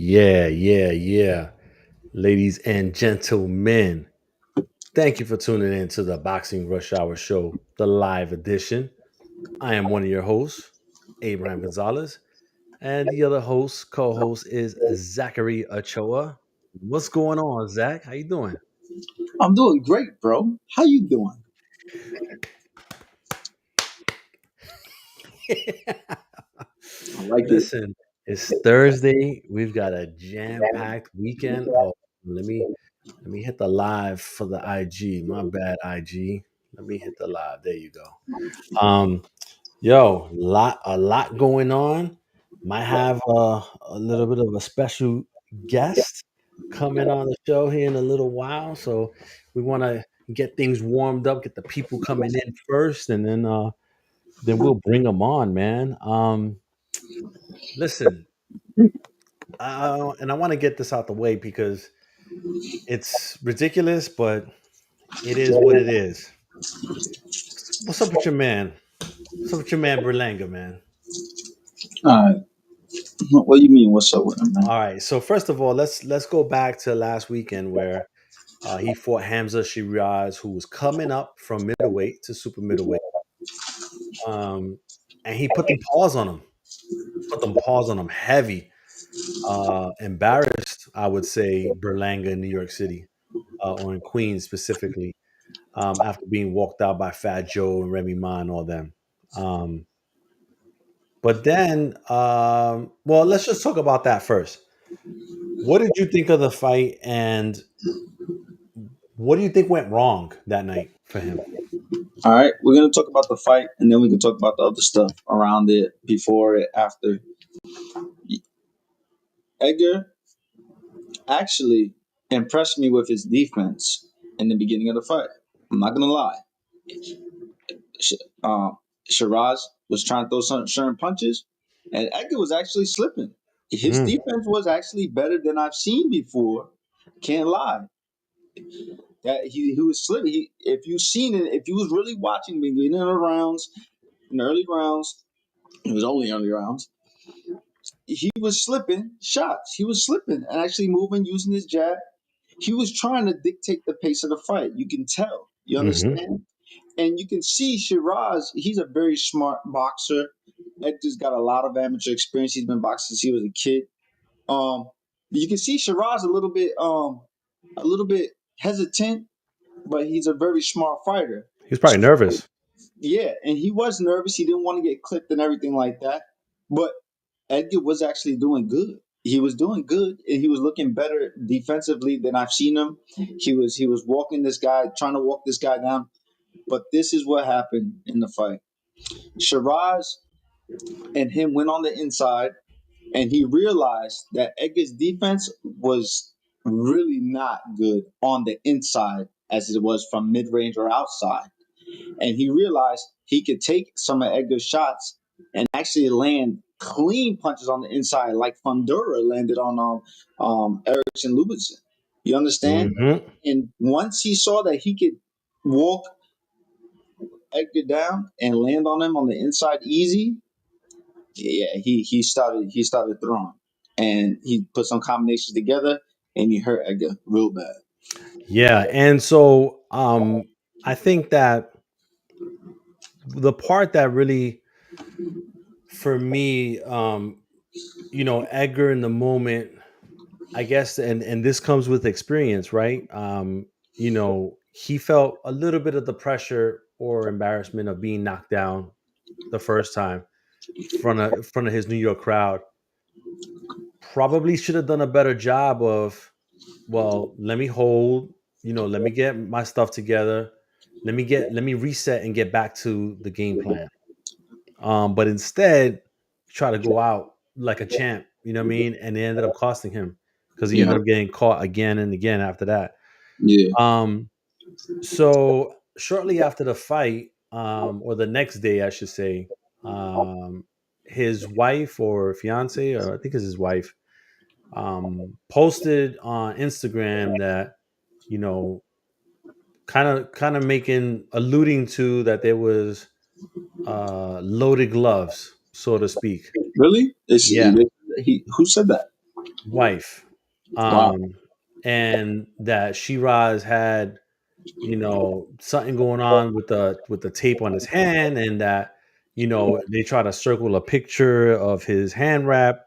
Yeah. Ladies and gentlemen, thank you for tuning in to the Boxing Rush Hour Show, the live edition. I am one of your hosts, Abraham Gonzalez, and the other host, co-host is Zachary Ochoa. What's going on, Zach? How you doing? I'm doing great, bro. How you doing? I like it. Listen, it's Thursday. We've got a jam-packed weekend. Oh, let me hit the live for the IG. My bad, IG. Let me hit the live. There you go. Um, a lot going on. Might have a little bit of a special guest coming on the show here in a little while. So we want to get things warmed up, get the people coming in first, and then we'll bring them on, man. Listen, and I want to get this out the way because it's ridiculous, but it is what it is. What's up with your man? What's up with your man Berlanga, man? All right. What do you mean? What's up with him, man? All right. So first of all, let's go back to last weekend where he fought Hamza Shiraz, who was coming up from middleweight to super middleweight, and he put them paws on him. Put them paws on him heavy. Embarrassed, I would say, Berlanga in New York City, or in Queens specifically, after being walked out by Fat Joe and Remy Ma and all them. Um, but then, well, let's just talk about that first. What did you think of the fight, and what do you think went wrong that night for him? All right. We're gonna talk about the fight, and then we can talk about the other stuff around it, before it, after. Edgar actually impressed me with his defense in the beginning of the fight. I'm not gonna lie. Sh- Uh, Shiraz was trying to throw some certain punches, and Edgar was actually slipping. His Mm, defense was actually better than I've seen before. Can't lie. That he was slipping. If you seen it, if you was really watching me in the rounds, in the early rounds, it was only early rounds. He was slipping shots. He was slipping and actually moving, using his jab. He was trying to dictate the pace of the fight. You can tell. You hmm understand? And you can see Shiraz. He's a very smart boxer. Edgar's got a lot of amateur experience. He's been boxing since he was a kid. Um, you can see Shiraz a little bit hesitant, but he's a very smart fighter. He was probably nervous. Yeah, and he was nervous. He didn't want to get clipped and everything like that. But Edgar was actually doing good. He was doing good, and he was looking better defensively than I've seen him. He was walking this guy, trying to walk this guy down. But this is what happened in the fight. Shiraz and him went on the inside, and he realized that Edgar's defense was really not good on the inside as it was from mid range or outside. And he realized he could take some of Edgar's shots and actually land clean punches on the inside, like Fundura landed on Erickson Lubitson. You understand? Hmm And once he saw that he could walk Edgar down and land on him on the inside easy, yeah, he started throwing, and he put some combinations together, and he hurt Edgar real bad. Yeah, and so I think that the part that really, for me, Edgar in the moment, I guess, and this comes with experience, right? He felt a little bit of the pressure or embarrassment of being knocked down the first time in front of his New York crowd. Probably should have done a better job of, well, let me hold, let me get my stuff together, let me reset and get back to the game plan. But instead, try to go out like a champ, you know what I mean? And it ended up costing him because he Yeah, ended up getting caught again and again after that. yeah. Um, so shortly after the fight, or the next day, I should say, his wife or fiance, or I think it's his wife, posted on Instagram that, you know, kind of making alluding to that there was loaded gloves, so to speak. Really? Yeah. Who said that? wife, Wow. um, and that Shiraz had, something going on with the tape on his hand, and that, they try to circle a picture of his hand wrap,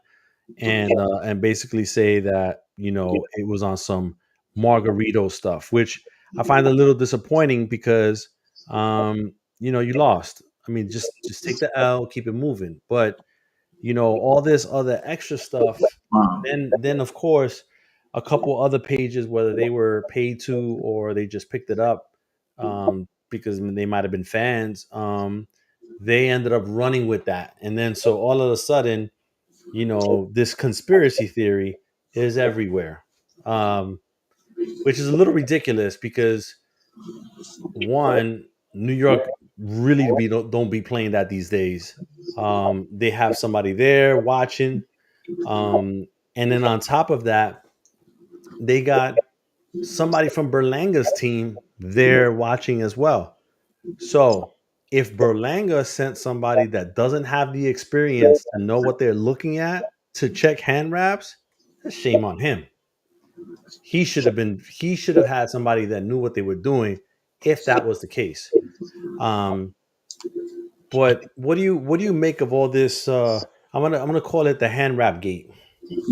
and basically say that, it was on some Margarito stuff, which I find a little disappointing because, you lost. I mean, just take the L, keep it moving. But, all this other extra stuff, Wow. then of course, a couple other pages, whether they were paid to or they just picked it up, because they might have been fans, they ended up running with that, and then so all of a sudden, this conspiracy theory is everywhere, um, which is a little ridiculous because, one, New York really don't be playing that these days. They have somebody there watching, um, and then on top of that, they got somebody from Berlanga's team there watching as well. So if Berlanga sent somebody that doesn't have the experience to know what they're looking at to check hand wraps, that's shame on him. He should have had somebody that knew what they were doing if that was the case. Um, but what do you make of all this? I'm gonna call it the hand wrap gate.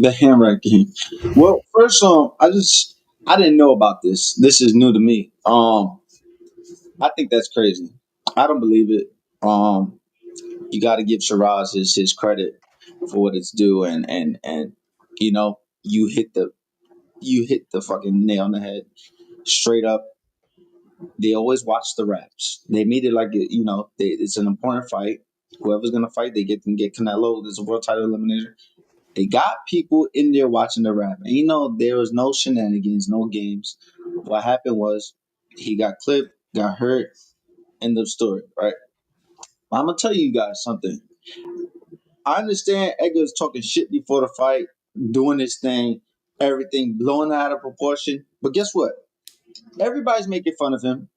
The handwriting game. Well, first, I didn't know about this. This is new to me. I think that's crazy. I don't believe it. You got to give Shiraz his credit for what it's due, and you hit the fucking nail on the head straight up. They always watch the raps. They made it like it's an important fight. Whoever's gonna fight, they get Canelo. There's a world title eliminator. They got people in there watching the rap. And there was no shenanigans, no games. What happened was he got clipped, got hurt, end of story, right? I'm gonna tell you guys something. I understand Edgar's talking shit before the fight, doing his thing, everything blowing out of proportion. But guess what? Everybody's making fun of him.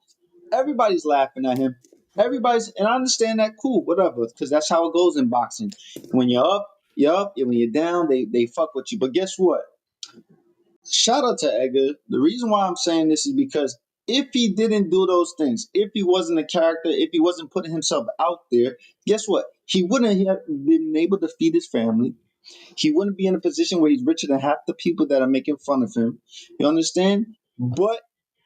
Everybody's laughing at him. And I understand that, cool, whatever, because that's how it goes in boxing. When you're up, you're up. And when you're down, they fuck with you. But guess what? Shout out to Edgar. The reason why I'm saying this is because if he didn't do those things, if he wasn't a character, if he wasn't putting himself out there, guess what? He wouldn't have been able to feed his family. He wouldn't be in a position where he's richer than half the people that are making fun of him. You understand? But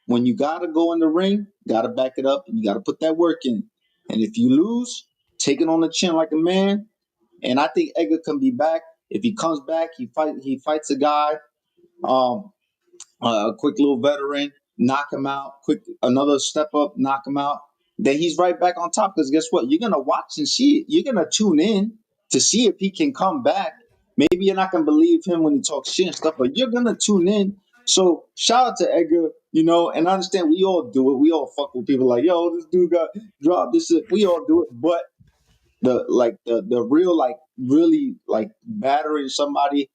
when you gotta go in the ring, gotta back it up, and you gotta put that work in. And if you lose, take it on the chin like a man. And I think Edgar can be back. If he comes back, he fights a guy. Um, a quick little veteran, knock him out. Quick, another step up, knock him out. Then he's right back on top. Because guess what? You're gonna watch and see it. You're gonna tune in to see if he can come back. Maybe you're not gonna believe him when he talks shit and stuff, but you're gonna tune in. So shout out to Edgar, and I understand we all do it. We all fuck with people like, yo, this dude got dropped. This shit. We all do it, but the real like really like battering somebody,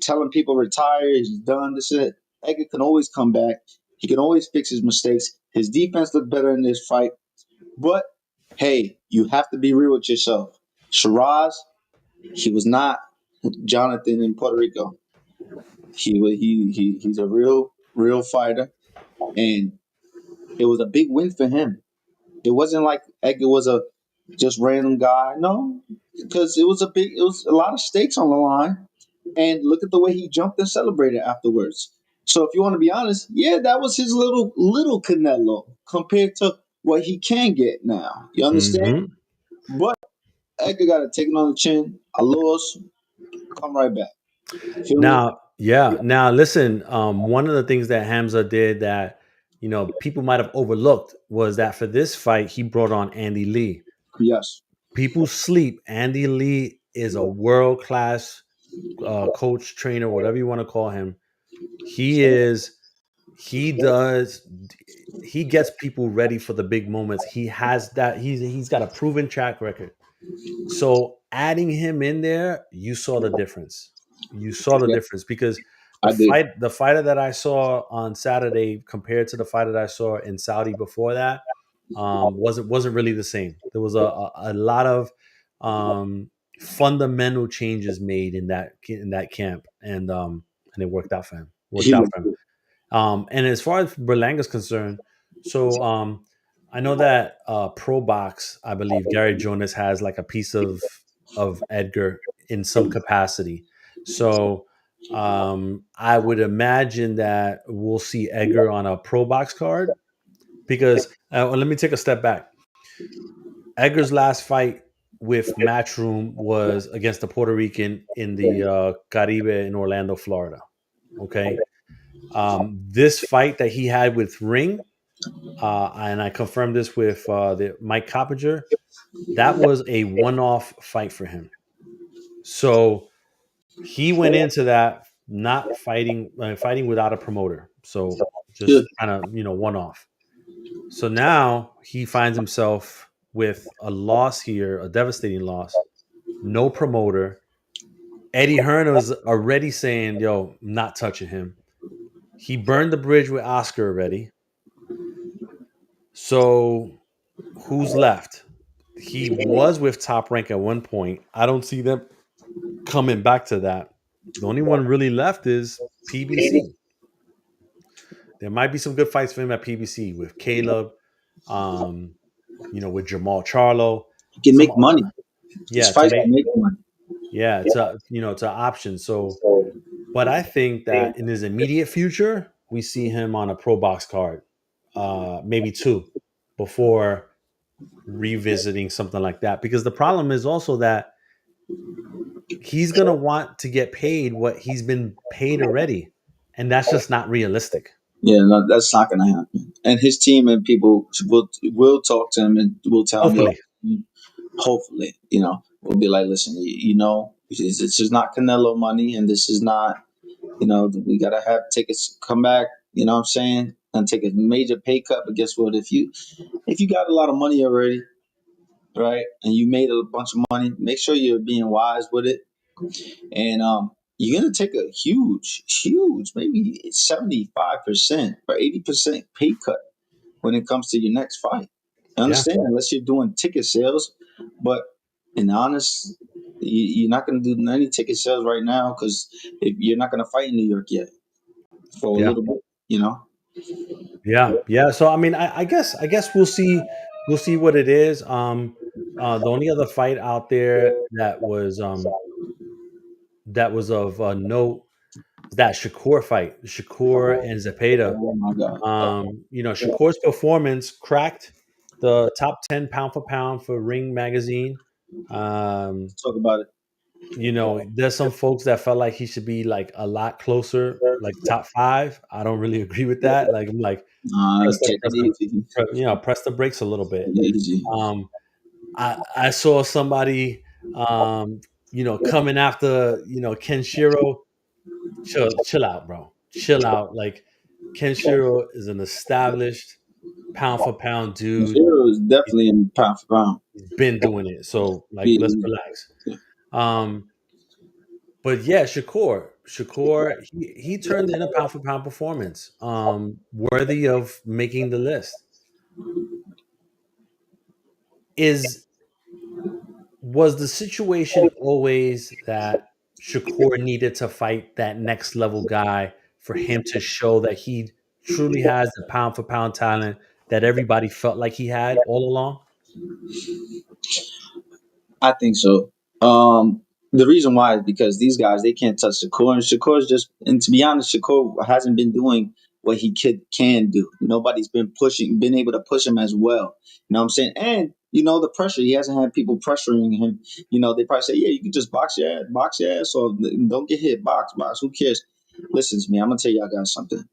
telling people retire, he's done this shit. Edgar can always come back. He can always fix his mistakes. His defense looked better in this fight. But hey, you have to be real with yourself. Shiraz, he was not Jonathan in Puerto Rico. He's a real fighter, and it was a big win for him. It wasn't like Edgar was a just random guy. No, because it was a lot of stakes on the line. And look at the way he jumped and celebrated afterwards. So if you want to be honest, yeah, that was his little Canelo compared to what he can get now. You understand? Hmm. But Edgar got to take it on the chin. I lost. Come right back. Feel me? Now, yeah. Now, listen. One of the things that Hamza did that people might have overlooked was that for this fight he brought on Andy Lee. Yes. People sleep. Andy Lee is a world class coach, trainer, whatever you want to call him. He is. He does. He gets people ready for the big moments. He has that. He's got a proven track record. So adding him in there, you saw the difference. You saw the Yeah, difference because I did. the fighter that I saw on Saturday compared to the fighter that I saw in Saudi before that, wasn't really the same. There was a lot of, um, fundamental changes made in that camp, and it worked out for him. Worked He out looked for him. good. And as far as Berlanga's concerned, so I know that Pro Box, I believe Gary Jonas has like a piece of Edgar in some capacity. So I would imagine that we'll see Edgar on a Pro Box card because well, let me take a step back. Edgar's last fight with Matchroom was against the Puerto Rican in the Caribe in Orlando, Florida. Okay. This fight that he had with Ring, and I confirmed this with the Mike Coppinger, that was a one-off fight for him. So he went into that not fighting, fighting without a promoter. So Good. just kind of one off. So now he finds himself with a loss here, a devastating loss, no promoter. Eddie Hearn was already saying, "Yo, I'm not touching him." He burned the bridge with Oscar already. So who's left? He was with Top Rank at one point. I don't see them coming back to that. The only one really left is PBC. There might be some good fights for him at PBC with Caleb, um, with Jamal Charlo, He can some make money. His yeah, to fights can make make money. yeah, it's an option. So, but I think that in his immediate future, we see him on a pro box card, maybe two, before revisiting something like that. Because the problem is also that he's gonna want to get paid what he's been paid already, and that's just not realistic. Yeah, no, that's not going to happen. And his team and people will talk to him and will tell him, Hopefully, yo, hopefully, we'll be like, listen, this is not Canelo money, and this is not, we gotta have tickets come back. You know what I'm saying? And take a major pay cut. But guess what? If you got a lot of money already, right, and you made a bunch of money, make sure you're being wise with it. And you're gonna take a huge, maybe 75% or 80% pay cut when it comes to your next fight. I yeah, understand, unless you're doing ticket sales, but in honest, you're not going to do any ticket sales right now because you're not going to fight in New York yet for a yeah, little bit. You know, yeah, yeah. So I mean, I guess we'll see what it is. The only other fight out there that was of note is that Shakur fight, Shakur and Zepeda. oh my god, Shakur's performance cracked the top 10 pound for pound for Ring Magazine. Um, talk about it. there's some folks that felt like he should be like a lot closer, like top five. I don't really agree with that. Like I'm like press the Take press it the easy. press the brakes a little bit. Take it easy. Um, I saw somebody coming after Ken Shiro. Chill out, bro. Chill out. Like Ken Shiro is an established pound for pound dude. Zero is He's definitely in pound for pound. been doing it. So like let's He- relax. Um but yeah, Shakur, he turned in a pound for pound performance. Worthy of making the list. Is Was the situation always that Shakur needed to fight that next level guy for him to show that he truly has the pound for pound talent that everybody felt like he had all along? I think so. The reason why is because these guys they can't touch Shakur, and Shakur's just. And to be honest, Shakur hasn't been doing what he can do. Nobody's been able to push him as well. You know what I'm saying? And the pressure. He hasn't had people pressuring him. They probably say, yeah, you can just box your ass, or don't get hit, box. Who cares? Listen to me. I'm gonna tell y'all guys something.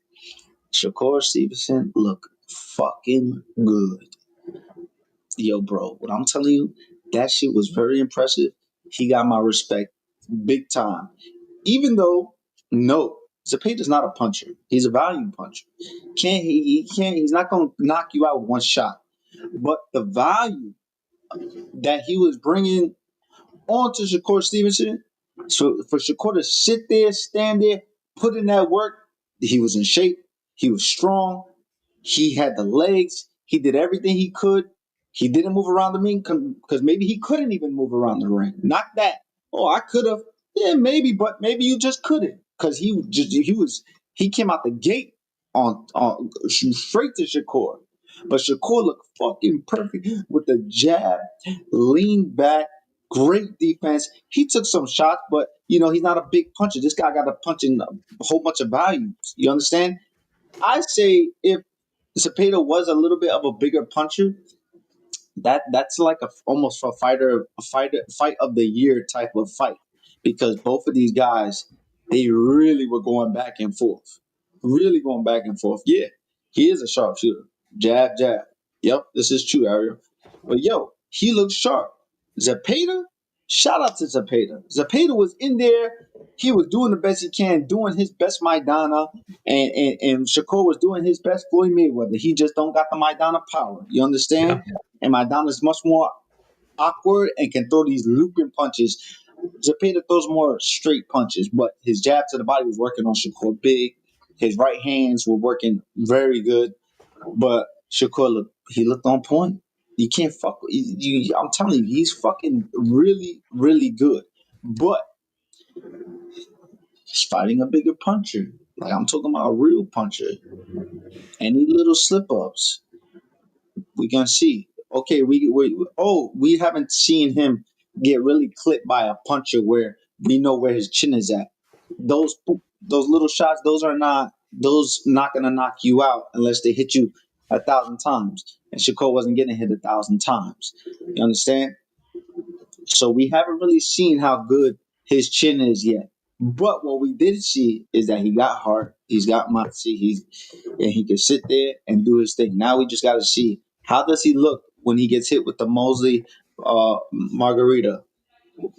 Shakur Stevenson look fucking good. Yo, bro, what I'm telling you, that shit was very impressive. He got my respect big time. Even though, no, Zepeda's not a puncher. He's a value puncher. He's not going to knock you out with one shot. But the value that he was bringing onto Shakur Stevenson, so for Shakur to sit there, stand there, put in that work, he was in shape. He was strong. He had the legs. He did everything he could. He didn't move around the ring because maybe he couldn't even move around the ring. Not that. Oh, I could have. Yeah, maybe, but maybe you just couldn't because he came out the gate on straight to Shakur, but Shakur looked fucking perfect with the jab, lean back, great defense. He took some shots, but he's not a big puncher. This guy got to punch in a whole bunch of values. You understand? I say if Cepeda was a little bit of a bigger puncher, that's like almost fight of the year type of fight because both of these guys they really were going back and forth, really going back and forth. Yeah, he is a sharpshooter, jab jab. Yep, this is true, Ariel. But he looks sharp. Zepeda, shout out to Zepeda. Zepeda was in there. He was doing the best he can, doing his best Maidana, and Shakur was doing his best Floyd Mayweather. He just don't got the Maidana power. You understand? Yeah. And Maidana is much more awkward and can throw these looping punches. Zepeda throws more straight punches, but his jab to the body was working on Shakur big. His right hands were working very good, but Shakur looked on point. You can't fuck. I'm telling you, he's fucking really, really good. But he's fighting a bigger puncher. Like I'm talking about a real puncher. Any little slip ups, we can see. Okay, we haven't seen him get really clipped by a puncher where we know where his chin is at. Those little shots, those not gonna knock you out unless they hit you 1,000 times. And Shakur wasn't getting hit 1,000 times. You understand? So we haven't really seen how good his chin is yet. But what we did see is that he got heart, he's got moxie, and he can sit there and do his thing. Now we just got to see how does he look when he gets hit with the Mosley Margarita.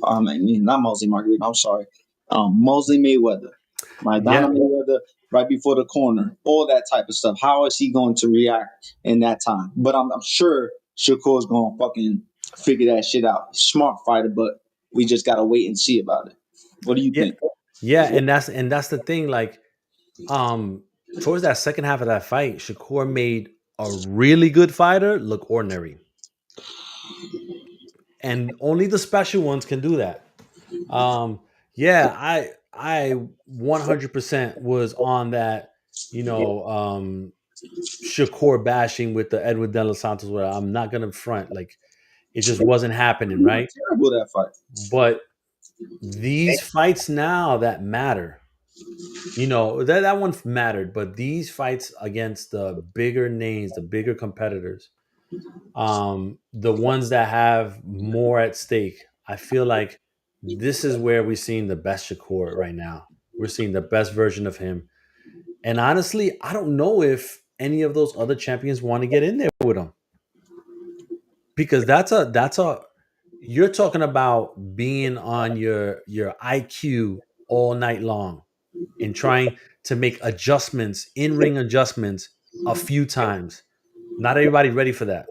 I mean, not Mosley Margarita. I'm sorry, Mosley Mayweather, Yeah. Maidana Mayweather, right before the corner, all that type of stuff. How is he going to react in that time? But I'm sure Shakur's going to fucking figure that shit out. Smart fighter, but we just got to wait and see about it. What do you Yeah. think? Yeah. And that's the thing. Like, towards that second half of that fight, Shakur made a really good fighter look ordinary. And only the special ones can do that. Um, yeah, I 100% was on that, Shakur bashing with the Edward De Los Santos where I'm not gonna front. Like it just wasn't happening, He looked right? terrible that fight. But these fights now that matter, that one mattered, but these fights against the bigger names, the bigger competitors, the ones that have more at stake, I feel like this is where we're seeing the best Shakur right now. We're seeing the best version of him. And honestly, I don't know if any of those other champions want to get in there with him because that's a you're talking about being on your IQ all night long and trying to make adjustments, in-ring adjustments a few times. Not everybody ready for that.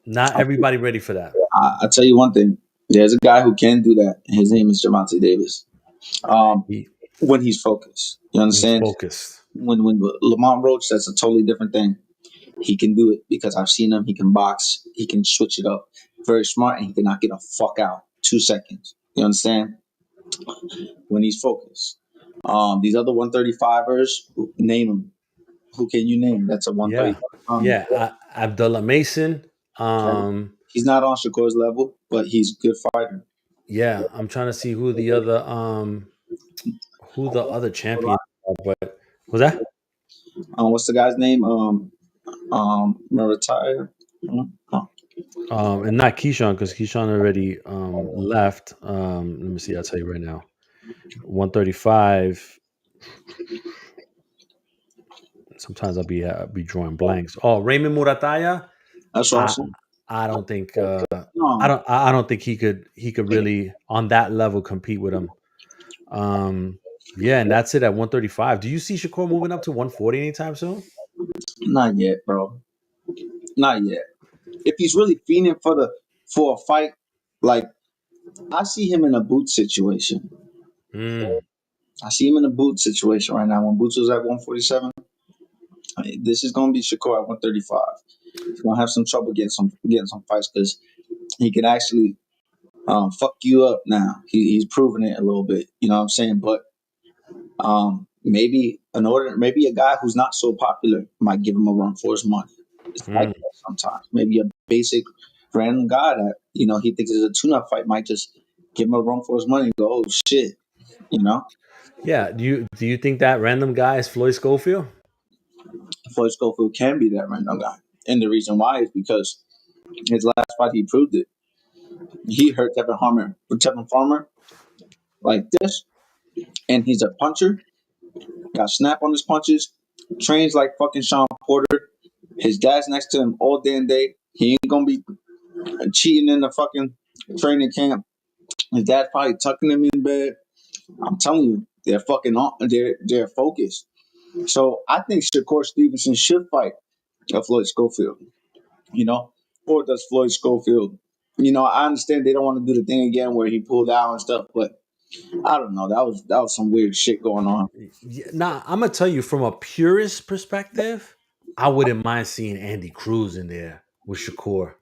Not everybody ready for that. I'll tell you one thing. There's a guy who can do that. And his name is Javante Davis. Um, He, when he's focused, you he's understand? focused. When Lamont Roach, that's a totally different thing. He can do it because I've seen him. He can box. He can switch it up. Very smart, and he cannot get a fuck out 2 seconds. You understand? When he's focused. These other 135ers, name them. Who can you name? That's a Yeah. 135 pounder. Yeah. Abdullah Mason. Okay? He's not on Shakur's level, but he's a good fighter. Yeah, I'm trying to see who the other champions are, but was that? What's the guy's name? Murataya. And not Keyshawn because Keyshawn already left. Let me see. I'll tell you right now. 135. Sometimes I'll be drawing blanks. Oh, Raymond Murataya. That's I awesome. I don't think No, I don't think he could really on that level compete with him. Um, yeah, and that's it at 135. Do you see Shakur moving up to 140 anytime soon? not yet, bro. Not yet. If he's really fiending for a fight, like I see him in a boot situation. Mm, I see him in a boot situation right now. When Boots was at 147, this is gonna be Shakur at 135. He's gonna have some trouble getting some fights because he could actually fuck you up now. He's proven it a little bit. You know what I'm saying? But maybe a guy who's not so popular might give him a run for his money. It's like Mm. that sometimes. Maybe a basic random guy that he thinks is a tune-up fight might just give him a run for his money and go, oh shit, you know. Yeah. Do you think that random guy is Floyd Schofield? Floyd Schofield can be that random guy, and the reason why is because his last fight he proved it. He hurt Tevin Farmer like this, and he's a puncher. Got snap on his punches. Trains like fucking Sean Porter. His dad's next to him all damn day. He ain't gonna be cheating in the fucking training camp. His dad's probably tucking him in bed. I'm telling you, they're fucking on. They're focused. So I think Shakur Stevenson should fight Floyd Schofield. You know, or does Floyd Schofield? I understand they don't want to do the thing again where he pulled out and stuff, but I don't know. That was some weird shit going on. Yeah, nah, I'm gonna tell you from a purist perspective, I wouldn't mind seeing Andy Cruz in there with Shakur.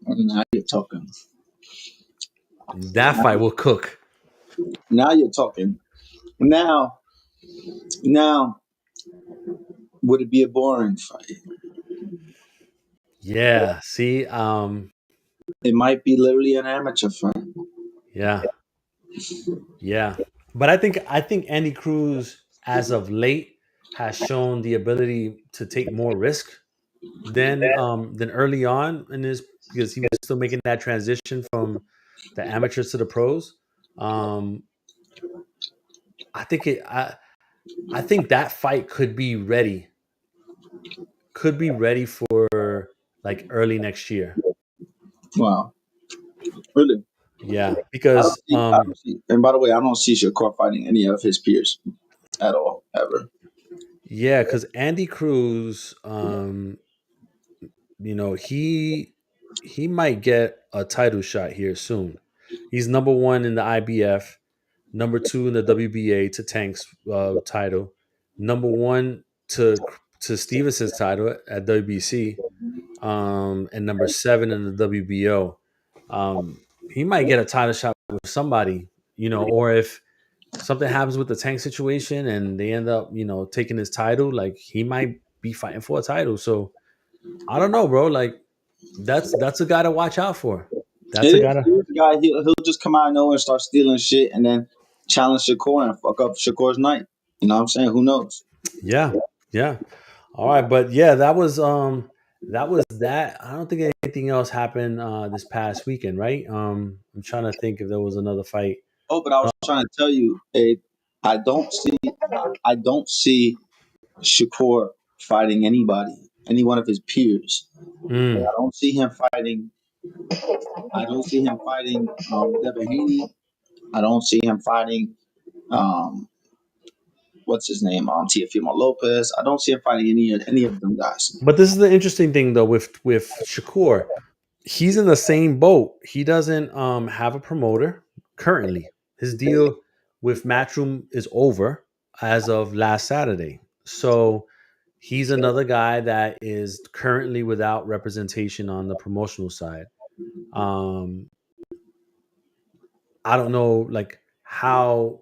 Now you're talking. That fight will cook. Now you're talking. Now, now, would it be a boring fight? Yeah. See, It might be literally an amateur fight. yeah, yeah. But I think Andy Cruz, as of late, has shown the ability to take more risk than early on in his, because he was still making that transition from the amateurs to the pros. Um, I think it. I think that fight could be ready for like early next year. Wow, really? Yeah, I don't because see. I don't see. And by the way, I don't see Shakur fighting any of his peers at all, ever. yeah, because Andy Cruz, he might get a title shot here soon. He's number one in the IBF, number two in the WBA to Tank's title, number one to Stevenson's title at WBC, and number seven in the WBO. He might get a title shot with somebody, or if something happens with the Tank situation and they end up, taking his title, like he might be fighting for a title. So I don't know, bro. Like that's a guy to watch out for. It That's a guy is. to It is a guy. He'll just come out of nowhere and start stealing shit, and then challenge Shakur and fuck up Shakur's night. You know what I'm saying? Who knows? yeah, yeah. All right, but yeah, that was that. I don't think anything else happened this past weekend, right? I'm trying to think if there was another fight. Oh, but I was trying to tell you, Abe, I don't see. I don't see Shakur fighting anybody, any one of his peers. Mm. I don't see him fighting. I don't see him fighting Devin Haney. I don't see him fighting um, what's his name? Teofimo Lopez. I don't see him fighting any of them guys. But this is the interesting thing though with Shakur. He's in the same boat. He doesn't have a promoter currently. His deal with Matchroom is over as of last Saturday. So he's another guy that is currently without representation on the promotional side. Um, I don't know like how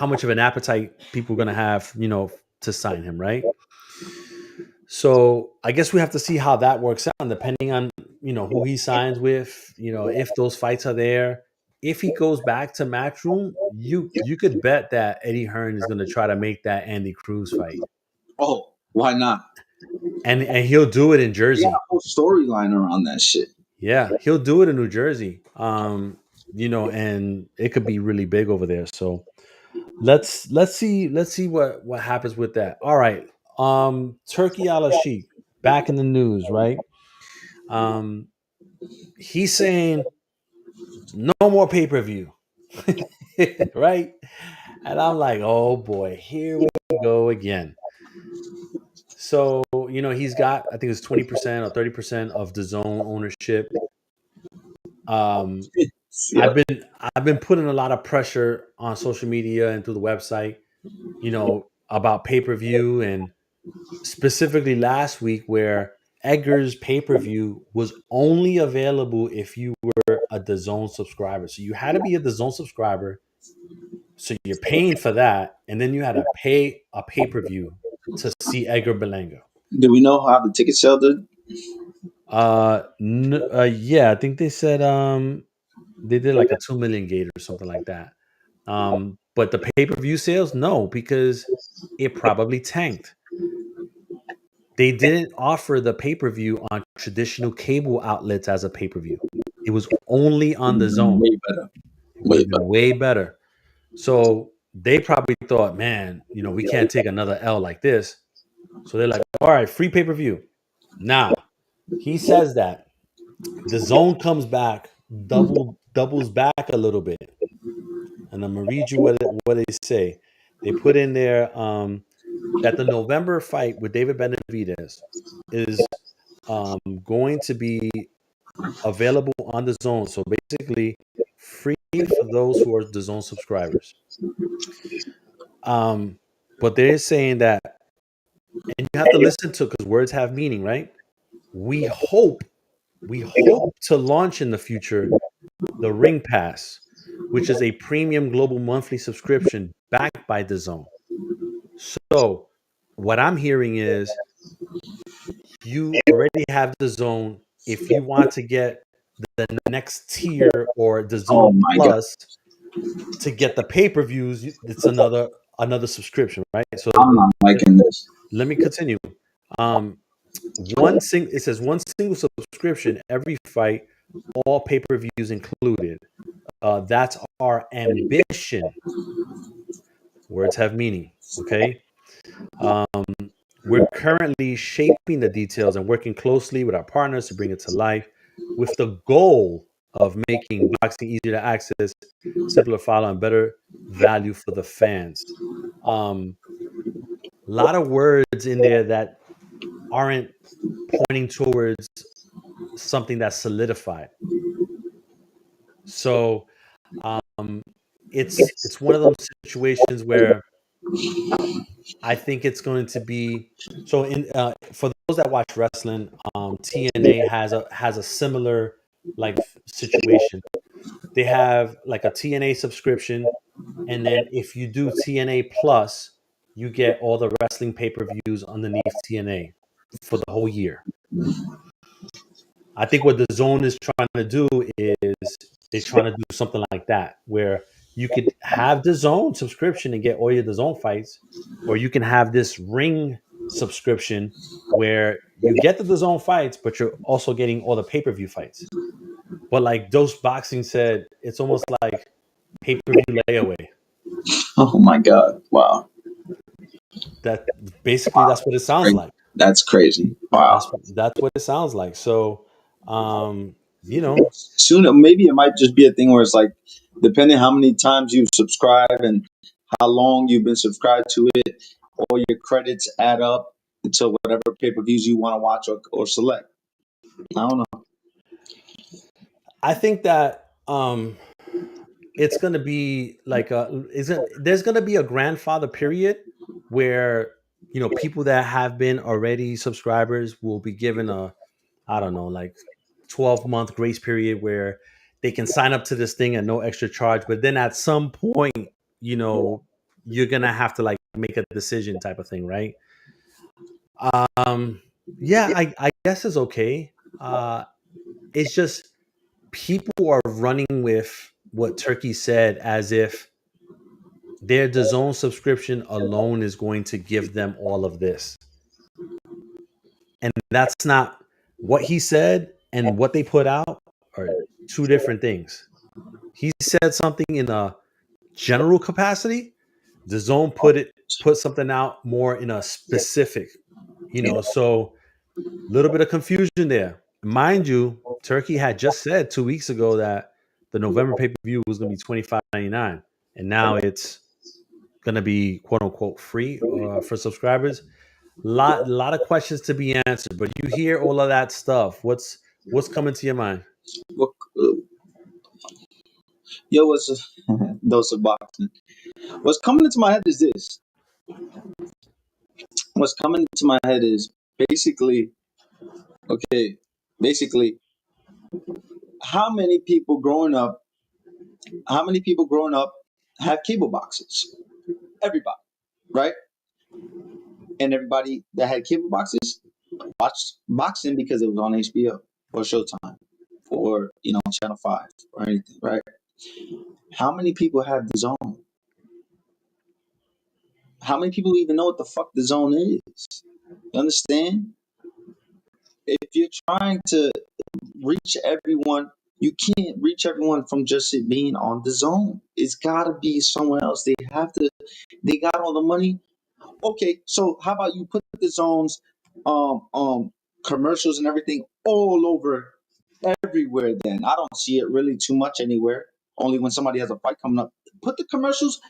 much of an appetite people are going to have, to sign him, right? So I guess we have to see how that works out, and depending on who he signs with, if those fights are there. If he goes back to Matchroom, you could bet that Eddie Hearn is going to try to make that Andy Cruz fight, Oh, why not? and he'll do it in He got a Jersey. whole storyline around that shit. Yeah, he'll do it in New Jersey. And it could be really big over there. So let's see what happens with that. All right. Turkey Al Sheikh back in the news, right? Um, he's saying no more pay per view, right? And I'm like, oh boy, here we go again. So he's got, I think it's 20% or 30% of the zone ownership. Um, I've Yep. been I've been putting a lot of pressure on social media and through the website, about pay per view, and specifically last week where Edgar's pay per view was only available if you were a DAZN subscriber. So you had to be a DAZN subscriber. So you're paying for that, and then you had to pay a pay per view to see Edgar Berlanga. Do we know how the ticket sale did? Yeah, I think they said they did like a 2 million gate or something like that. But the pay per view sales, no, because it probably tanked. They didn't offer the pay per view on traditional cable outlets as a pay per view. It was only on the zone. Way better. It would Way have been better. way better. So they probably thought, man, we can't take another L like this. So they're like, all right, free pay per view. Nah, he says that the zone comes back, doubles back a little bit, and I'm gonna read you what they say. They put in there that the November fight with David Benavidez is going to be available on the zone. So basically, free for those who are the zone subscribers. Um, but they're saying that, and you have to listen to because words have meaning, right? We hope, we hope to launch in the future the Ring Pass, which is a premium global monthly subscription backed by the zone. So what I'm hearing is you already have the zone. If you want to get the next tier or the Oh zone my god. plus to get the pay-per-views, it's another subscription, right? So I'm not liking this. let me continue. Um, it says one single subscription every fight, all pay-per-views included. That's our ambition. Words have meaning. Okay. Um, we're currently shaping the details and working closely with our partners to bring it to life with the goal of making boxing easier to access, simpler to follow, and better value for the fans. A lot of words in there that aren't pointing towards something that's solidified. So um, it's one of those situations where I think it's going to be so. In For those that watch wrestling, TNA has a similar like situation. They have like a TNA subscription, and then if you do TNA Plus, you get all the wrestling pay per views underneath TNA for the whole year. I think what the zone is trying to do is they're trying to do something like that, where you could have the zone subscription and get all your the zone fights, or you can have this ring subscription where you get the zone fights, but you're also getting all the pay per view fights. But like Dose Boxing said, it's almost like pay per view layaway. Oh my god. Wow. That basically that's what it sounds like. That's crazy. That's Wow. that's what it sounds like. So, you know, Soon, maybe it might just be a thing where it's like, depending how many times you subscribe and how long you've been subscribed to it, all your credits add up to whatever pay per views you want to watch or select. I don't know. I think that it's going to be like there's going to be a grandfather period where people that have been already subscribers will be given a, I don't know, like 12-month grace period where they can sign up to this thing at no extra charge, but then at some point, you know you're going to have to like make a decision type of thing, right? um yeah, I guess it's okay. It's just people are running with what Turkey said as if their DAZN subscription alone is going to give them all of this. And that's not what he said, and what they put out are two different things. He said something in a general capacity. DAZN put something out more in a specific, so a little bit of confusion there. Mind you, Turkey had just said 2 weeks ago that the November pay per view was going to be $25.99, and now it's going to be quote unquote free for subscribers. Lot of questions to be answered, but you hear all of that stuff. What's coming to your mind? What, yo, what's those of boxing? What's coming into my head is this: What's coming into my head is basically, okay, basically, how many people growing up, how many people growing up have cable boxes? Everybody, right? And everybody that had cable boxes watched boxing because it was on HBO or Showtime or Channel 5 or anything, right? How many people have the zone? How many people even know what the fuck the zone is? You understand? If you're trying to reach everyone, you can't reach everyone from just it being on the zone. It's gotta be someone else. They got all the money. Okay, so how about you put the zones, um, um, commercials and everything all over everywhere then. I don't see it really too much anywhere. Only when somebody has a fight coming up. Put the commercials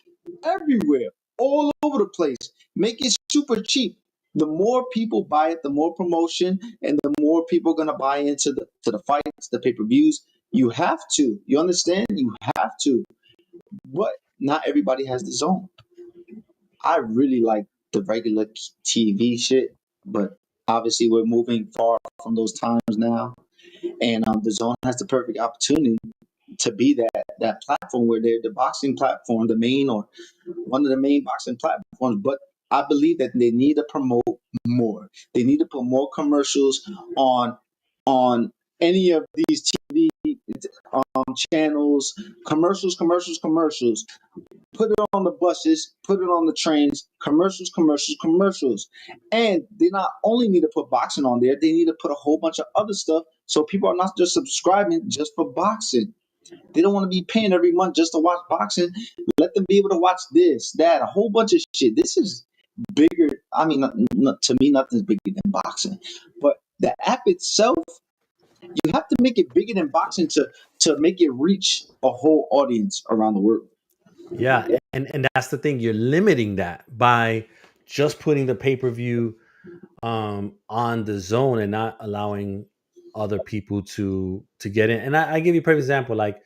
everywhere, all over the place. Make it super cheap. The more people buy it, the more promotion, and the more people are gonna buy into the fights, the pay-per-views. You have to. You understand? You have to. But not everybody has the zone. I really like the regular TV shit, but obviously we're moving far from those times now. And the zone has the perfect opportunity to be that platform where they're the boxing platform, the main or one of the main boxing platforms. But I believe that they need to promote more. They need to put more commercials on on any of these TV channels. Commercials. Put it on the buses, put it on the trains, commercials. And they not only need to put boxing on there, they need to put a whole bunch of other stuff so people are not just subscribing just for boxing. They don't want to be paying every month just to watch boxing. Let them be able to watch this, that, a whole bunch of shit. This is bigger. I mean, to me, nothing's bigger than boxing. But the app itself, you have to make it bigger than boxing to make it reach a whole audience around the world. Yeah, and that's the thing. You're limiting that by just putting the pay-per-view on the zone and not allowing other people to get in. And I give you a perfect example, like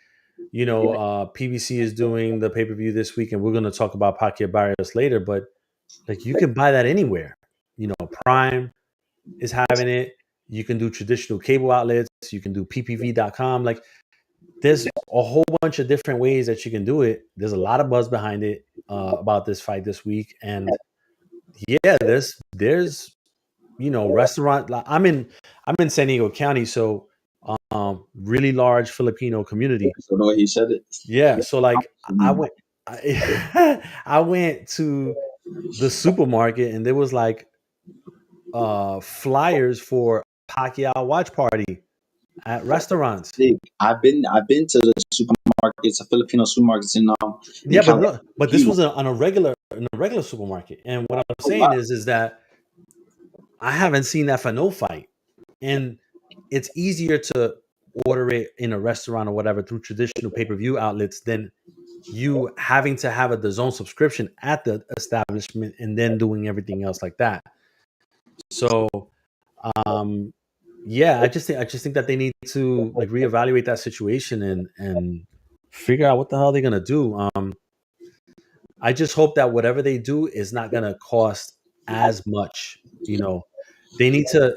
PBC is doing the pay-per-view this week, and we're going to talk about Pacquiao Barrios later. But like, you can buy that anywhere. Prime is having it. You can do traditional cable outlets. You can do PPV.com. Like, there's a whole bunch of different ways that you can do it. There's a lot of buzz behind it about this fight this week, and yeah, there's restaurant. Like, I'm in San Diego County, so really large Filipino community. So the way he said it. Yeah, so like I went, I went to the supermarket and there was like flyers for Pacquiao watch party at restaurants. I've been to the supermarkets, the Filipino supermarkets in Yeah, but California. no, but this was on a regular supermarket. And what I'm saying is that I haven't seen that for no fight, and it's easier to order it in a restaurant or whatever through traditional pay-per-view outlets than you having to have a DAZN subscription at the establishment and then doing everything else like that. So, um, yeah, I just think that they need to like reevaluate that situation and figure out what the hell they're gonna do. I just hope that whatever they do is not gonna cost as much. They need to.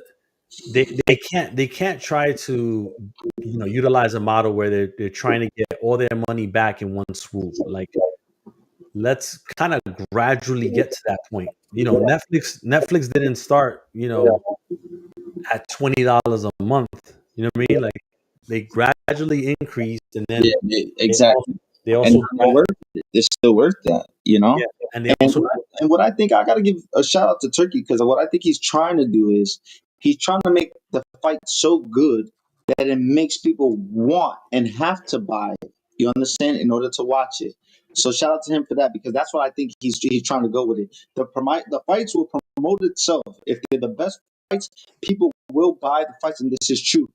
They can't try to utilize a model where they're trying to get all their money back in one swoop. Like, let's kind of gradually get to that point. Netflix didn't start at $20 a month. You know what I mean? Like, they gradually increased, and then Yeah, they also exactly. they And also it's still worth it. It's still worth that. yeah, and they And also what I think I got to give a shout out to Turkey because what I think he's trying to do is he's trying to make the fight so good that it makes people want and have to buy it. You understand? In order to watch it. So shout out to him for that because that's what I think he's trying to go with it. The fights will promote itself. If they're the best fights, people will buy the fights, and this is true.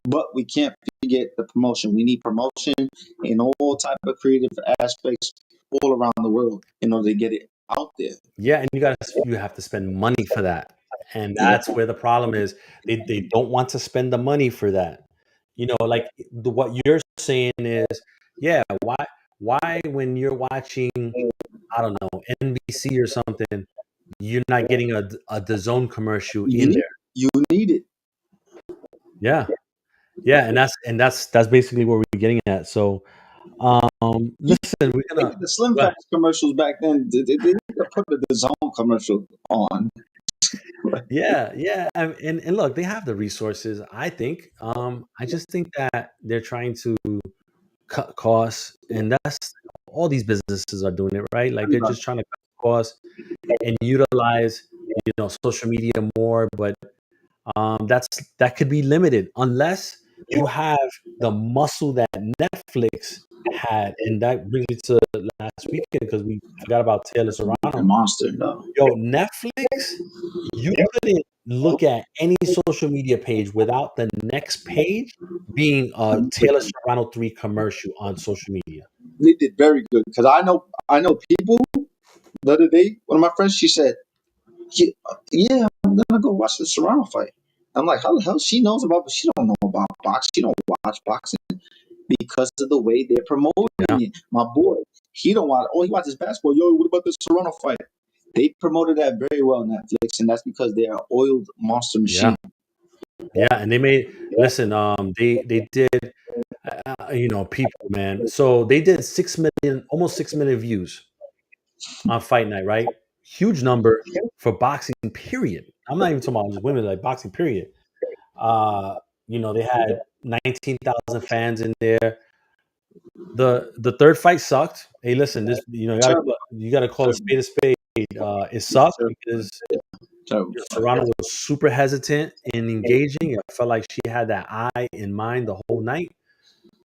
But we can't forget the promotion. We need promotion in all type of creative aspects all around the world in order to get it out there. yeah, and you have to spend money for that, and Yeah. that's where the problem is. They don't want to spend the money for that. Like, what you're saying is, yeah, why when you're watching, I don't know, NBC or something, you're not getting a DAZN commercial You in need there. you need it. Yeah, yeah, and that's basically where we're getting at. So, You listen, we're They gonna did the Slim go ahead. Fast commercials back then. They need to put the zone commercial on. Yeah, yeah, and look, they have the resources. I think. I just think that they're trying to cut costs, and that's all these businesses are doing it, right? Like they're just trying to cut costs and utilize, social media more. But that could be limited unless you have the muscle that Netflix had, and that brings me to last weekend because we forgot about Taylor A Serrano. monster, though. Yo, Netflix, you couldn't look at any social media page without the next page being a Taylor Serrano 3 commercial on social media. They did very good because I know people. The other day, one of my friends, she said, "Yeah, yeah, I'm gonna go watch the Serrano fight." I'm like, how the hell she knows about, but she don't know about boxing. She don't watch boxing because of the way they're promoting Yeah, it. My boy, he don't watch. Oh, he watches basketball. Yo, what about the Serrano fight? They promoted that very well on Netflix, and that's because they're an oiled monster yeah, machine. yeah. And they made listen. They did. People, man. So they did 6 million, almost 6 million views on Fight Night, right? Huge number for boxing. Period. I'm not even talking about just women, like boxing. Period. Uh, they had 19,000 fans in there. The third fight sucked. Hey, listen, this Terrible, you gotta call a terrible, spade a spade. It sucked terrible, because terrible fight. Serrano was super hesitant in engaging. I felt like she had that eye in mind the whole night.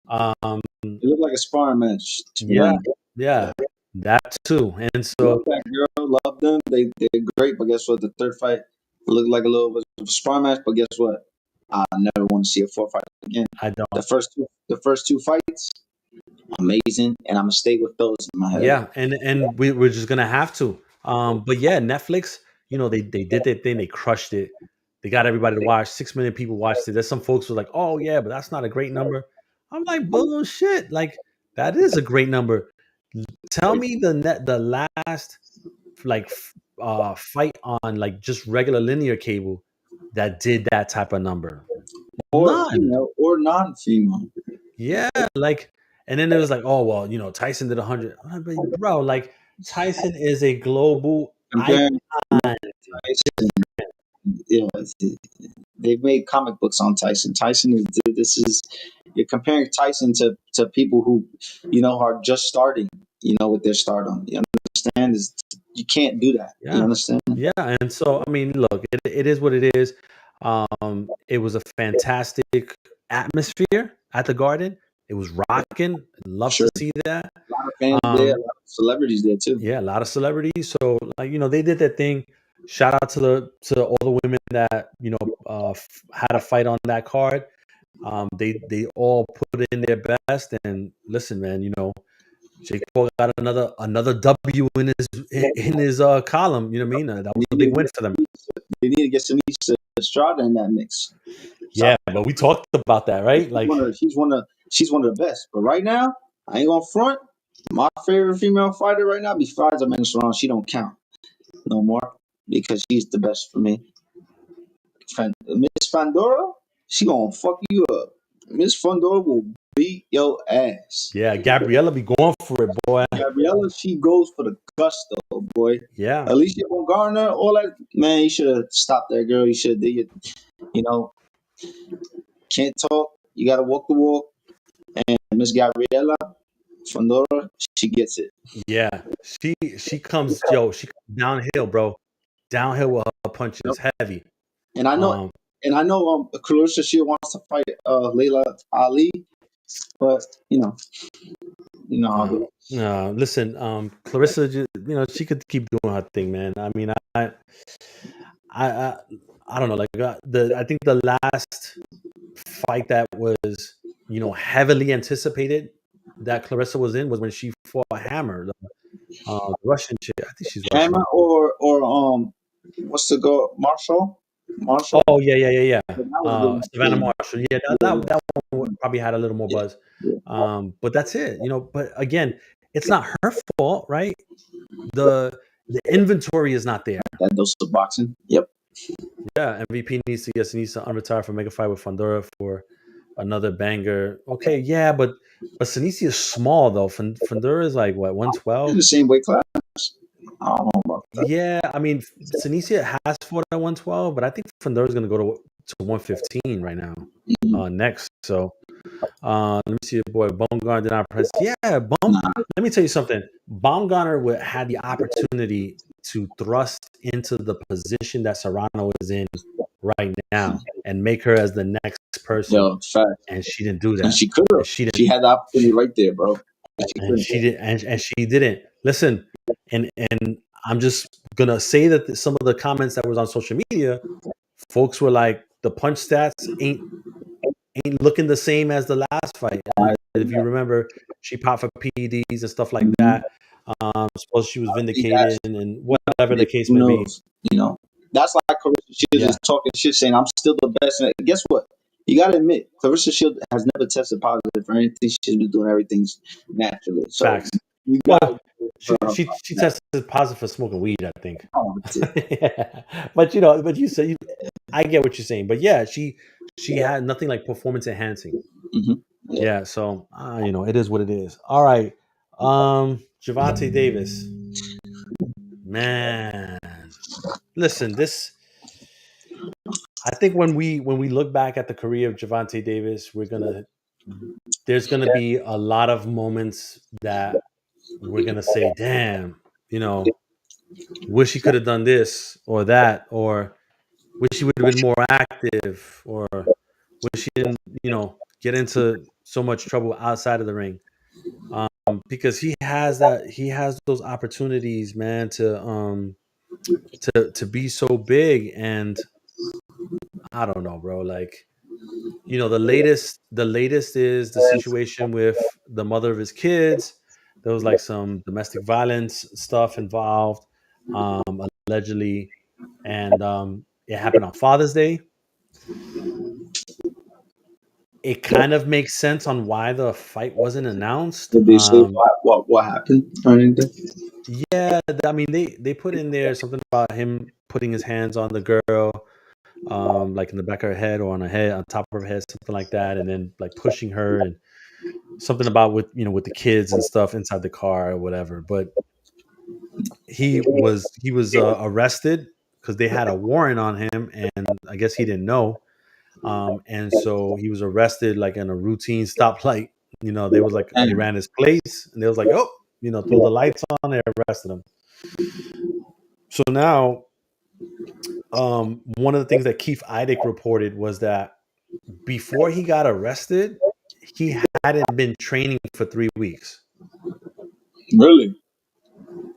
Um, It looked like a sparring match, to be yeah, honest. yeah, that too. And so, Love that girl, love them. They're great, but guess what? The third fight looked like a little bit of a sparring match, but guess what? I never want to see a fourth fight again. I don't. The first two fights, amazing, and I'm gonna stay with those in my head. Yeah, and we're just gonna have to. But yeah, Netflix, they did their thing. They crushed it. They got everybody to watch. 6 million people watched it. There's some folks who are like, "Oh yeah, but that's not a great number." I'm like, bullshit. Like that is a great number. Tell me the last like fight on like just regular linear cable that did that type of number. Or None. female or non-female. Yeah, like, and then it was like, oh well, Tyson did 100. I'm like, bro, like Tyson is a global icon. Comparing Tyson, you know, they've made comic books on Tyson. Tyson is this is you're comparing Tyson to people who are just starting. With their stardom. You understand? You can't do that. You Yeah, understand? yeah, and so I mean, look, it is what it is. It was a fantastic atmosphere at the Garden. It was rocking. Love to Sure. see that. A lot of fans there, a Um, lot of celebrities there too. Yeah, a lot of celebrities. So like, they did their thing. Shout out to all the women that, had a fight on that card. They all put in their best, and listen, man, Jake Paul got another W in his column, you know what I mean? That They was a need big to win get for them. they need to get Denise Estrada in that mix. So Yeah, but we talked about that, right? she's Like, one of the best. But right now, I ain't gonna front. My favorite female fighter right now, besides Amanda Serrano, she don't count no more because she's the best for me. Miss Fandora, she gonna fuck you up. Miss Fandora will beat your ass. yeah, Gabriella be going for it, boy. Gabriella, she goes for the gusto, boy. Yeah. Alicia Von Garner, all that, man, you should have stopped that girl. You should have did it. You know, can't talk. You gotta walk the walk. And Miss Gabriella Fandora, she gets it. Yeah. She comes downhill, bro. Downhill with her punches heavy. And I know, Um, Clarissa Shield wants to fight Layla Ali, but how it goes. no, listen, Clarissa, she could keep doing her thing, man. I mean, I, I, I don't know. Like I think the last fight that was, heavily anticipated that Clarissa was in was when she fought Hammer, the Russian chick. I think she's Russian. Hammer or what's the girl Marshall? Marshall. Oh yeah, yeah, yeah, yeah. That was a good one Savannah too. Marshall. Yeah, Yeah, that one probably had a little more yeah, buzz. yeah. But that's it. But again, it's not her fault, right? The the inventory is not there. That dose of boxing. Yep. Yeah, MVP needs to unretire for mega fight with Fondora for another banger. Okay, yeah, but Sinisi is small though. Fondora is like what, In 112? the same weight class. I don't know about that. Yeah, I mean Sinisi has fought at 112, but I think Fondora is gonna go to 115 right now. Next. So let me see your boy Baumgartner did not press. Yeah, Nah, let me tell you something. Baumgartner had the opportunity to thrust into the position that Serrano is in right now and make her as the next person, yo, fact. and she didn't do And that. she could have. And she didn't. She had the opportunity right there, bro. But she And couldn't. she did. And she didn't listen. And I'm just gonna say that some of the comments that was on social media, folks were like, the punch stats ain't looking the same as the last fight. And if you remember, she popped for PEDs and stuff like Mhm. that. Suppose she was He vindicated has and whatever the case who may be. knows? You know, that's like Clarissa Shields is Yeah, talking shit, saying I'm still the best. And guess what? You got to admit, Clarissa Shields has never tested positive for anything. She's been doing everything naturally. So facts. you got to Well, give her her she that. tested positive for smoking weed, I think. Oh, that's it. Yeah. But you know, but you say I get what you're saying. But yeah, she had nothing like performance enhancing. Hmm. Yeah. Yeah, so you know, it is what it is. All right. Javante Davis. Man. Listen, this I think when we look back at the career of Javante Davis, there's gonna be a lot of moments that we're gonna say, damn, you know, wish he could have done this or that, or wish he would have been more active, or wish he didn't, get into so much trouble outside of the ring. Because he has those opportunities, man, to be so big. And I don't know, bro. Like, the latest is the situation with the mother of his kids. There was like some domestic violence stuff involved, allegedly, and it happened on Father's Day. It kind of makes sense on why the fight wasn't announced. Did they say what happened or anything? Yeah, I mean they put in there something about him putting his hands on the girl, like in the back of her head or on her head, on top of her head, something like that, and then like pushing her, and something about with the kids and stuff inside the car or whatever. But he was arrested because they had a warrant on him, and I guess he didn't know. And so he was arrested like in a routine stoplight. They was like they And ran his place, and they was like, oh, throw the lights on, they arrested him. So now, one of the things that Keith Idek reported was that before he got arrested, he hadn't been training for 3 weeks. really,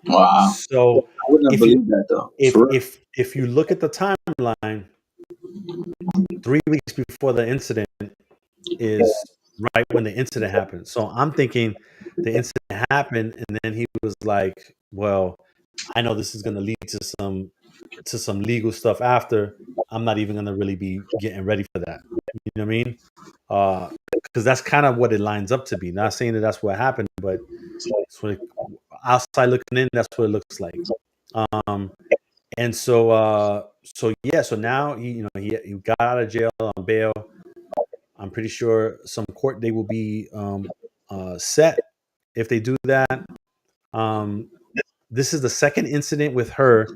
wow. So I wouldn't have if you believed that though. if For real. if you look at the timeline, 3 weeks before the incident is right when the incident happened. So I'm thinking the incident happened, and then he was like, "Well, I know this is going to lead to some legal stuff after. I'm not even going to really be getting ready for that." You know what I mean? Because that's kind of what it lines up to be. Not saying that that's what happened, but it's what outside looking in, that's what it looks like. Um, and so yeah, so now he got out of jail on bail. I'm pretty sure some court date will be set if they do that. Um, this is the second incident with her.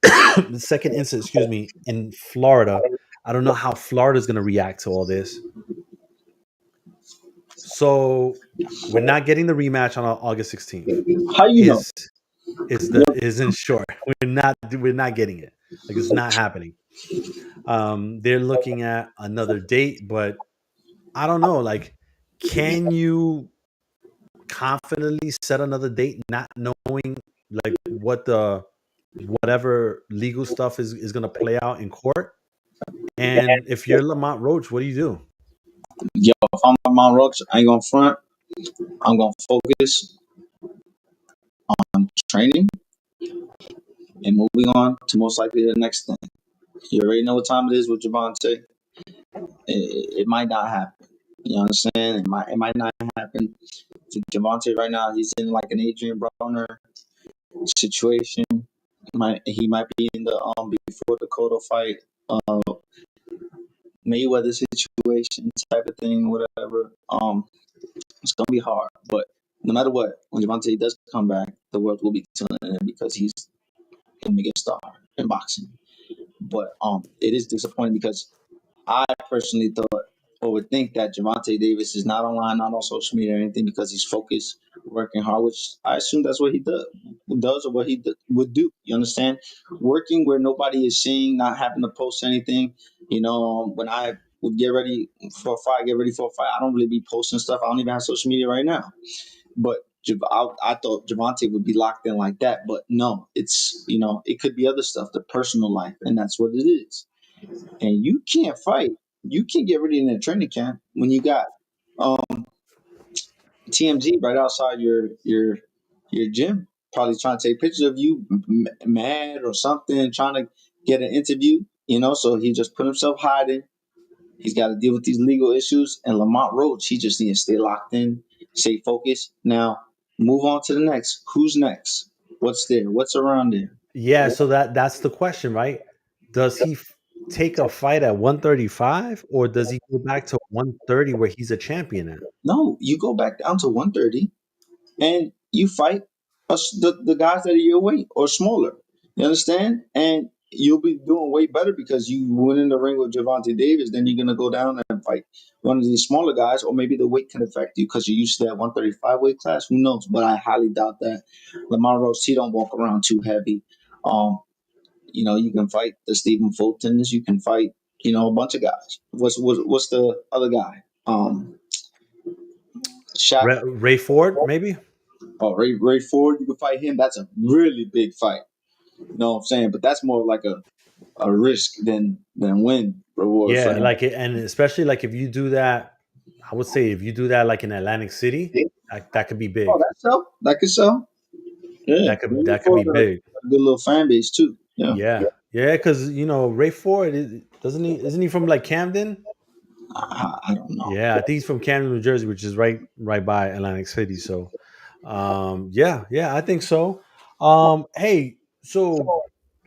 The second incident, excuse me, in Florida. I don't know how Florida is going to react to all this. So we're not getting the rematch on August 16th. How you know? Is in short. We're not getting it. Like, it's not happening. They're looking at another date, but I don't know. Like, can you confidently set another date, not knowing like what the whatever legal stuff is going to play out in court? And if you're Lamont Roach, what do you do? Yo, if I'm on Mount Rocks, I ain't gonna front. I'm gonna focus on training and moving on to most likely the next thing. You already know what time it is with Javante. It might not happen. You understand? It might not happen to Javante right now. He's in like an Adrian Broner situation. He might be in the before the Cotto fight, Mayweather situation type of thing, whatever. It's gonna be hard, but no matter what, when Javante does come back, the world will be tuning in because he's gonna make a star in boxing. But it is disappointing because I personally thought or would think that Javante Davis is not online, not on social media or anything because he's focused, working hard, which I assume that's what he does or what would do. You understand? Working where nobody is seeing, not having to post anything. When I would get ready for a fight, I don't really be posting stuff. I don't even have social media right now. But I thought Javante would be locked in like that, but no, it could be other stuff, the personal life, and that's what it is. And you can't fight. You can't get ready in a training camp when you got um, TMZ right outside your gym, probably trying to take pictures of you mad or something, trying to get an interview. So he just put himself hiding. He's got to deal with these legal issues. And Lamont Roach, he just needs to stay locked in, stay focused. Now, move on to the next. Who's next? What's there? What's around there? Yeah, so that's the question, right? Does he take a fight at 135 or does he go back to 130 where he's a champion at? No, you go back down to 130 and you fight the guys that are your weight or smaller. You understand? And you'll be doing way better because you went in the ring with Javante Davis. Then you're gonna go down and fight one of these smaller guys, or maybe the weight can affect you because you're used to that 135 weight class. Who knows? But I highly doubt that. Lamar Rose, he don't walk around too heavy. Um, you can fight the Stephen Fultons. You can fight, a bunch of guys. What's the other guy? Shaq. Ray Ford, maybe? Oh, Ray Ford, you can fight him. That's a really big fight. You know what I'm saying? But that's more like a risk than win reward for Yeah, him. like and especially like if you do that, I would say if you do that like in Atlantic City, that could be Oh, big. that's so. That could sell. Yeah, Ray That could Ford be got a big. good little fan base too. Yeah, Yeah. Yeah, because Ray Ford doesn't he isn't he from like Camden? I don't know. Yeah, I think he's from Camden, New Jersey, which is right by Atlantic City. So yeah, I think so. Hey, so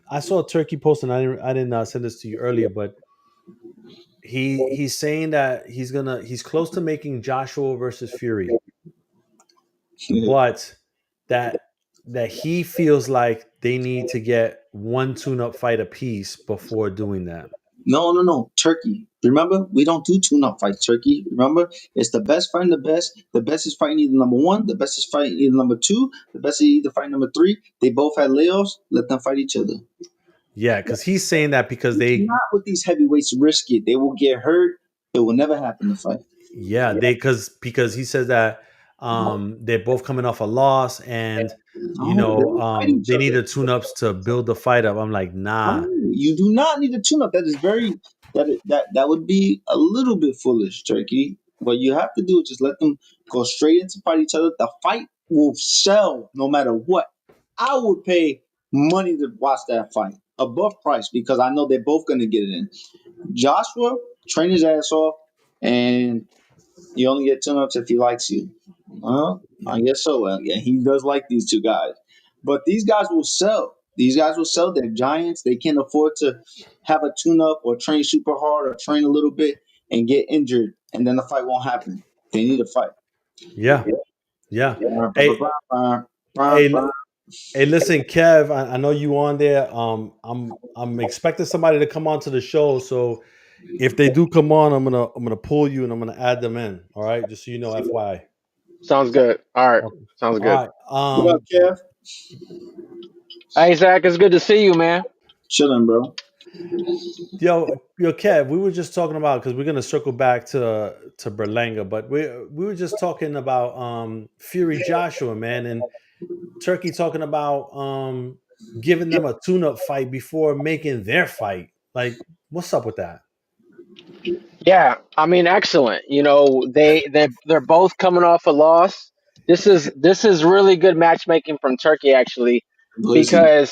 I saw Turkey post and I didn't send this to you earlier, but he's saying that he's close to making Joshua versus Fury, but that he feels like they need to get one tune-up fight apiece before doing that. No. Turkey. Remember, we don't do tune-up fights. Turkey. Remember, it's the best fighting the best. The best is fighting either number one. The best is fighting either number two. The best is either fighting number three. They both had layoffs. Let them fight each other. Yeah, because he's saying that because You they cannot with these heavyweights risk it. They will get hurt. It will never happen to fight. yeah they because he says that they're both coming off a loss and No, they will fight each they need other. the tune-ups to build the fight up. I'm like, No, nah. you do not need a tune-up. That is very that would be a little bit foolish, Turkey. What you have to do is just let them go straight into fight each other. The fight will sell no matter what. I would pay money to watch that fight above price because I know they're both going to get it in. Joshua train his ass off, and you only get tune-ups if he likes you. Well, I guess so. Yeah, he does like these two guys. But these guys will sell. These guys will sell. They're giants. They can't afford to have a tune-up or train super hard or train a little bit and get injured, and then the fight won't happen. They need a fight. Yeah, yeah. Bah, bah, bah, Hey, bah, bah, hey, bah. hey, listen, Kev. I know you on there. I'm expecting somebody to come on to the show. So if they do come on, I'm gonna pull you and I'm gonna add them in. All right, just so you know, FYI. Sounds good. All right. Okay. Sounds All good. right. What up, Kev? Hey, Zach, it's good to see you, man. Chilling, bro. Yo, Kev, we were just talking about because we're gonna circle back to Berlanga, but we were just talking about Fury Joshua, man, and Turkey talking about giving them a tune-up fight before making their fight. Like, what's up with that? Yeah, I mean, excellent. They're both coming off a loss. This is really good matchmaking from Turkey, actually, Listen,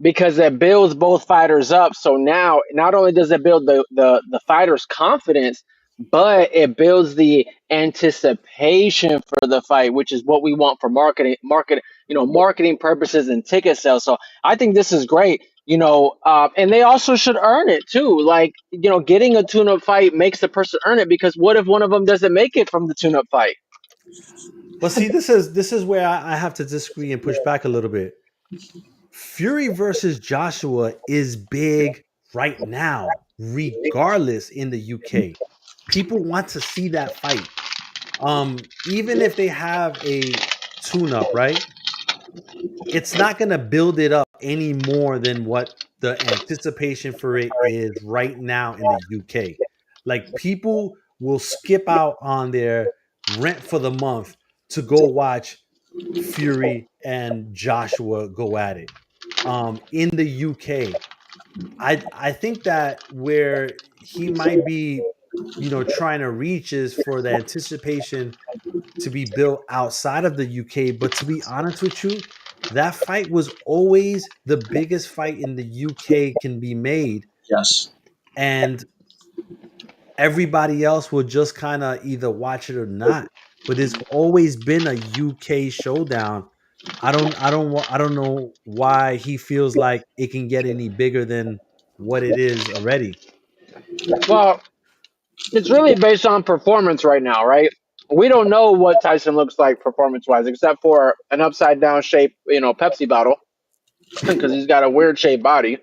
because it builds both fighters up. So now, not only does it build the fighters' confidence, but it builds the anticipation for the fight, which is what we want for marketing purposes and ticket sales. So I think this is great. And they also should earn it too. Like, getting a tune-up fight makes the person earn it, because what if one of them doesn't make it from the tune-up fight? But see, this is where I have to disagree and push back a little bit. Fury versus Joshua is big right now, regardless in the UK. People want to see that fight. Even if they have a tune-up, right? It's not going to build it up any more than what the anticipation for it is right now in the UK. Like, people will skip out on their rent for the month to go watch Fury and Joshua go at it. In the UK, I think that where he might be, trying to reach is for the anticipation to be built outside of the UK. But to be honest with you, that fight was always the biggest fight in the UK can be made, Yes. and everybody else will just kind of either watch it or not. But it's always been a UK showdown. I don't know why he feels like it can get any bigger than what it is already. Well, it's really based on performance right now, right? We don't know what Tyson looks like performance-wise, except for an upside-down shape, Pepsi bottle, because he's got a weird shaped body.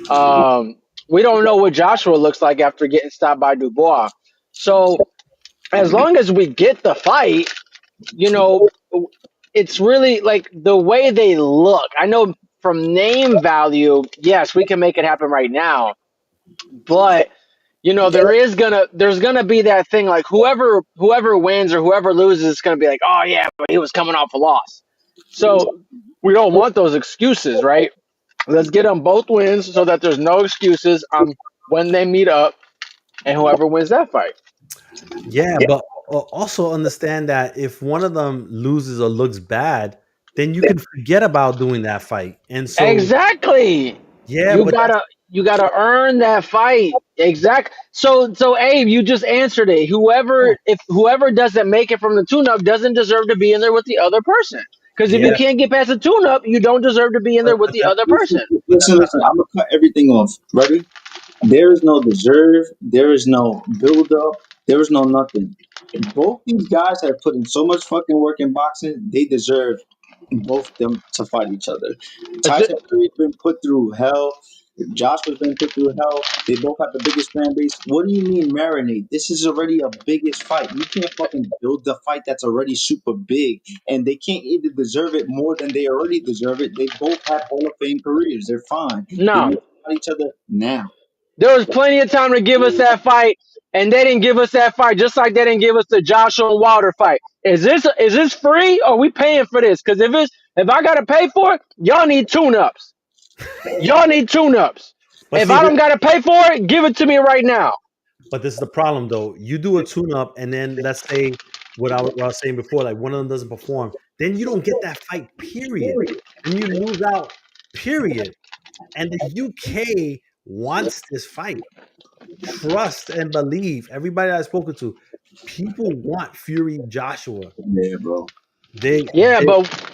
Um, we don't know what Joshua looks like after getting stopped by Dubois. So as long as we get the fight, you know, it's really like the way they look. I know from name value, yes, we can make it happen right now, but there's gonna be that thing, like whoever wins or whoever loses is gonna be like, oh yeah, but he was coming off a loss. So we don't want those excuses, right? Let's get them both wins so that there's no excuses on when they meet up and whoever wins that fight. Yeah, but also understand that if one of them loses or looks bad, then you can forget about doing that fight. And so, Exactly. yeah, You but that's gotta you gotta earn that fight. Exact. So Abe, you just answered it. yeah, Whoever doesn't make it from the tune-up doesn't deserve to be in there with the other person. Because if you yeah, can't get past the tune-up, you don't deserve to be in there with but the other Listen, person. that's listen, not listen. I'm gonna cut everything off. Ready? There is no deserve. There is no build up. There is no nothing. Both these guys have put in so much fucking work in boxing. They deserve both them to fight each other. It's Tyson Fury's been put through hell. Joshua's been put through hell. They both have the biggest fan base. What do you mean marinate? This is already a biggest fight. You can't fucking build the fight that's already super big, and they can't either deserve it more than they already deserve it. They both have Hall of Fame careers. They're fine. They no. need to fight each other now. There was plenty of time to give us that fight, and they didn't give us that fight, just like they didn't give us the Joshua and Wilder fight. Is this free, or are we paying for this? Because if I gotta pay for it, y'all need tune-ups. Y'all need tune-ups. but If see I that don't gotta pay for it, give it to me right now. but this is the problem though. You do a tune up and then let's say what I was saying before, like one of them doesn't perform, then you don't get that fight, period. Then you lose out, period. And the UK wants this fight. Trust and believe. Everybody I've spoken to, people want Fury Joshua. Yeah, bro. Yeah, They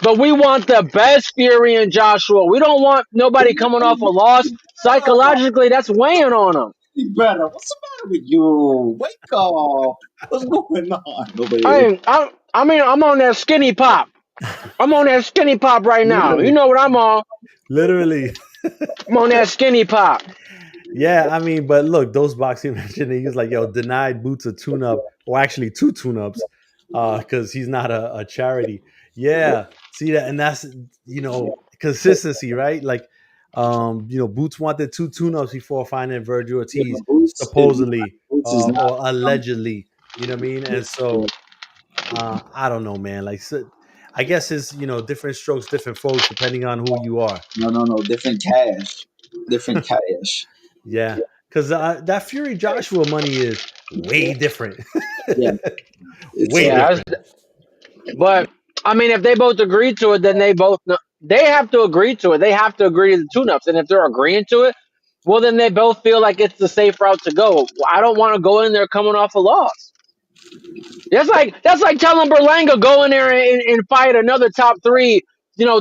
but we want the best Fury and Joshua. We don't want nobody coming off a loss. Psychologically, that's weighing on them. Brother, what's the matter with you? Wake up. What's going on? Nobody. I'm on that skinny pop. I'm on that skinny pop right now. You literally, know what I'm on. literally. I'm on that skinny pop. Yeah, I mean, but look, those boxing mentioned, he was like, yo, denied Boots a tune up, or actually two tune ups, because he's not a charity. Yeah, see that, and that's, consistency, right? Like, Boots wanted two tune ups before finding Virgil Yeah, Ortiz, but Boots is not. supposedly, Boots is not. or allegedly, you know what I mean? And so, I don't know, man. Like, so, I guess it's, different strokes, different folks, depending on who you are. No, no, no. Different cash. Different cash. Yeah, because that Fury Joshua money is way different, Yeah, it's way Yeah, different. but I mean, if they both agree to it, then they have to agree to it. They have to agree to the tune-ups, and if they're agreeing to it, Well, then they both feel like it's the safe route to go. I don't want to go in there coming off a loss. That's like telling Berlanga go in there and fight another top three,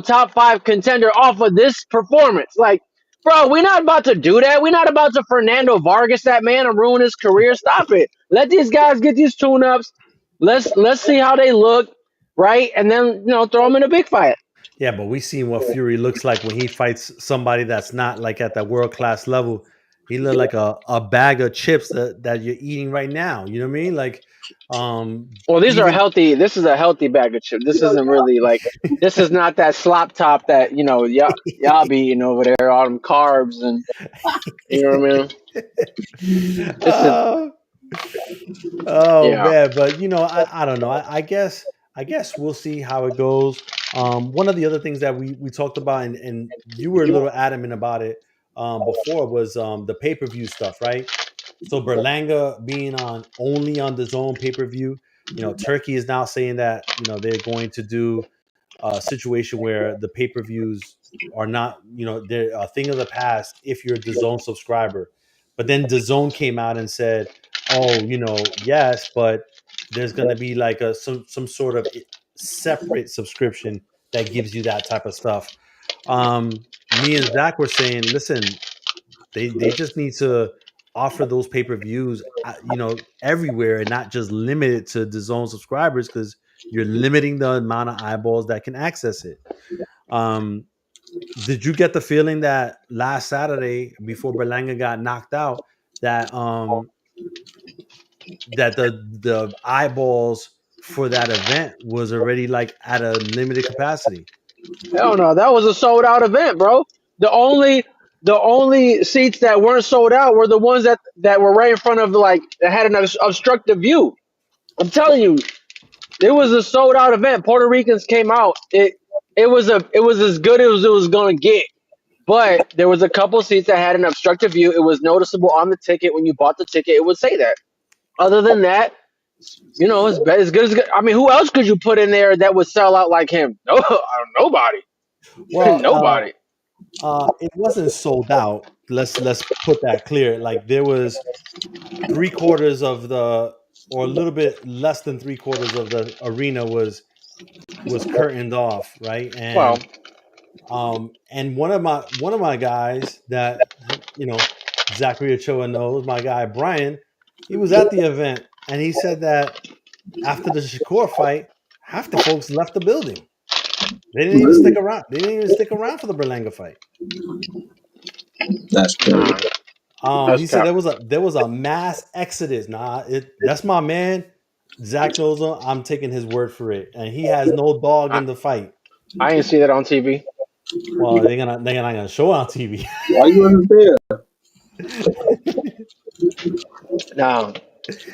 top five contender off of this performance. Like, bro, we're not about to do that. We're not about to Fernando Vargas that man and ruin his career. Stop it. Let these guys get these tune-ups. Let's see how they look, right? And then throw them in a big fight. Yeah, but we seen what Fury looks like when he fights somebody that's not like at that world class level. He look like a bag of chips that you're eating right now. You know what I mean? Like, Well, these are even healthy. This is a healthy bag of chips. This isn't really like. This is not that slop top that y'all be eating over there. All them carbs and you know what I mean. This is oh, oh yeah. man, but I don't know. I guess we'll see how it goes. One of the other things that we talked about, and you were a little adamant about it before, was the pay per view stuff, right? So Berlanga being on only on the zone pay per view. Turkey is now saying that they're going to do a situation where the pay per views are not, they're a thing of the past if you're a DAZN subscriber. But then DAZN came out and said, "Oh, yes, but there's going to be like some sort of separate subscription that gives you that type of stuff." Me and Zach were saying, "Listen, they just need to offer those pay per views, everywhere, and not just limit it to the zone subscribers, because you're limiting the amount of eyeballs that can access it." Um, did you get the feeling that last Saturday, before Berlanga got knocked out, that the eyeballs for that event was already like at a limited capacity? Hell no, that was a sold out event, bro. The only the only seats that weren't sold out were the ones that were right in front of that had an obstructive view. I'm telling you, it was a sold out event. Puerto Ricans came out. It was as good as it was gonna get. But there was a couple seats that had an obstructive view. It was noticeable on the ticket when you bought the ticket. It would say that. Other than that, as good as good. I mean, who else could you put in there that would sell out like him? No, nobody. Well, Nobody. it wasn't sold out. Let's put that clear. Like, there was three-quarters of the, or a little bit less than three-quarters of the arena was curtained off, right? Well, And one of my guys that Zachary Ochoa knows, my guy Brian, he was at the event, and he said that after the Shakur fight, half the folks left the building. They didn't even stick around. They didn't even stick around for the Berlanga fight. That's crazy. that's He said tough. there was a mass exodus. That's my man. Zach knows him. I'm taking his word for it, and he has no dog I, in the fight. I didn't see that on TV. Well, they're not gonna show it on TV. Why you wasn't there? No,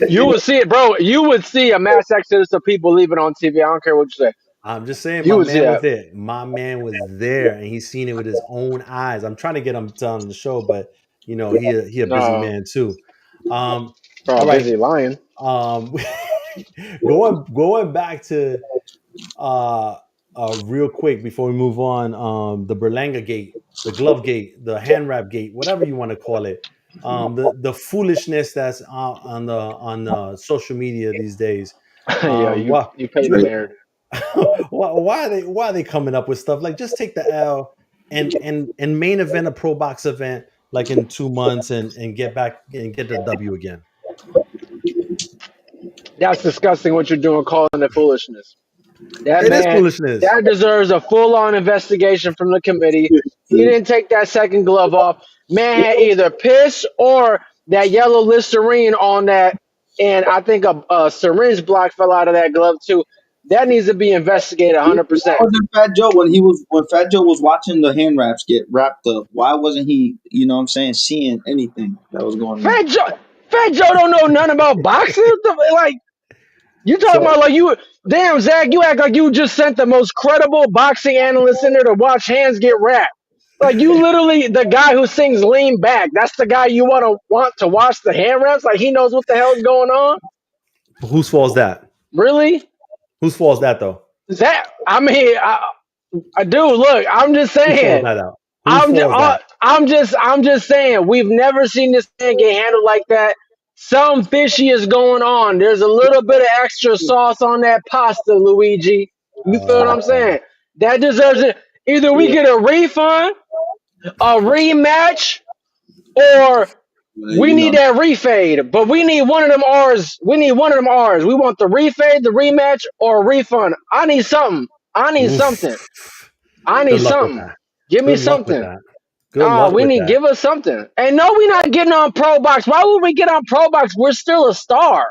you would see it, bro. You would see a mass exodus of people leaving on TV. I don't care what you say. I'm just saying, You my would see man was that. there. My man was there, and he's seen it with his own eyes. I'm trying to get him to on the show, but he a busy No, man too. All bro, right. busy lying. Going back to real quick before we move on, the Berlanga-Gate, the glove gate, the hand wrap gate, whatever you want to call it. The foolishness that's on social media these days. Yeah, What you paid the Drake. nerd. why are they coming up with stuff like, just take the L and main event a pro box event like in 2 months, and get back and get the W again? That's disgusting what you're doing, calling it foolishness. That It is man, foolishness. that deserves a full-on investigation from the committee. He didn't take that second glove off. Man had either piss or that yellow Listerine on that, and I think a syringe block fell out of that glove too. That needs to be investigated Why 100%. wasn't Fat Joe when Fat Joe was watching the hand wraps get wrapped up? Why wasn't he, what I'm saying, seeing anything that was going on? Fat Joe don't know nothing about boxing. Like, you talking So about like you? Damn, Zach, you act like you just sent the most credible boxing analyst in there to watch hands get wrapped. Like, you literally the guy who sings "Lean Back." That's the guy you want to watch the hand wraps. Like, he knows what the hell's going on. whose fault is that? Really, Whose fault is that though? Zach? I mean, I do. Look, I'm just Who falls saying. that out? Whose I'm just, fault is that? I'm just saying we've never seen this man get handled like that. Some fishy is going on. There's a little bit of extra sauce on that pasta, Luigi. You feel what I'm Uh, saying? That deserves it. Either we Yeah. get a refund, a rematch, or we You know, need that refade. But we need one of them R's. We need one of them R's. We want the refade, the rematch, or a refund. I need something. I need oof. something. I Good need luck with something. that. Give me Good luck with something. that. Good luck We with need that. give us something. And no, we're not getting on Pro Box. Why would we get on Pro Box? We're still a star.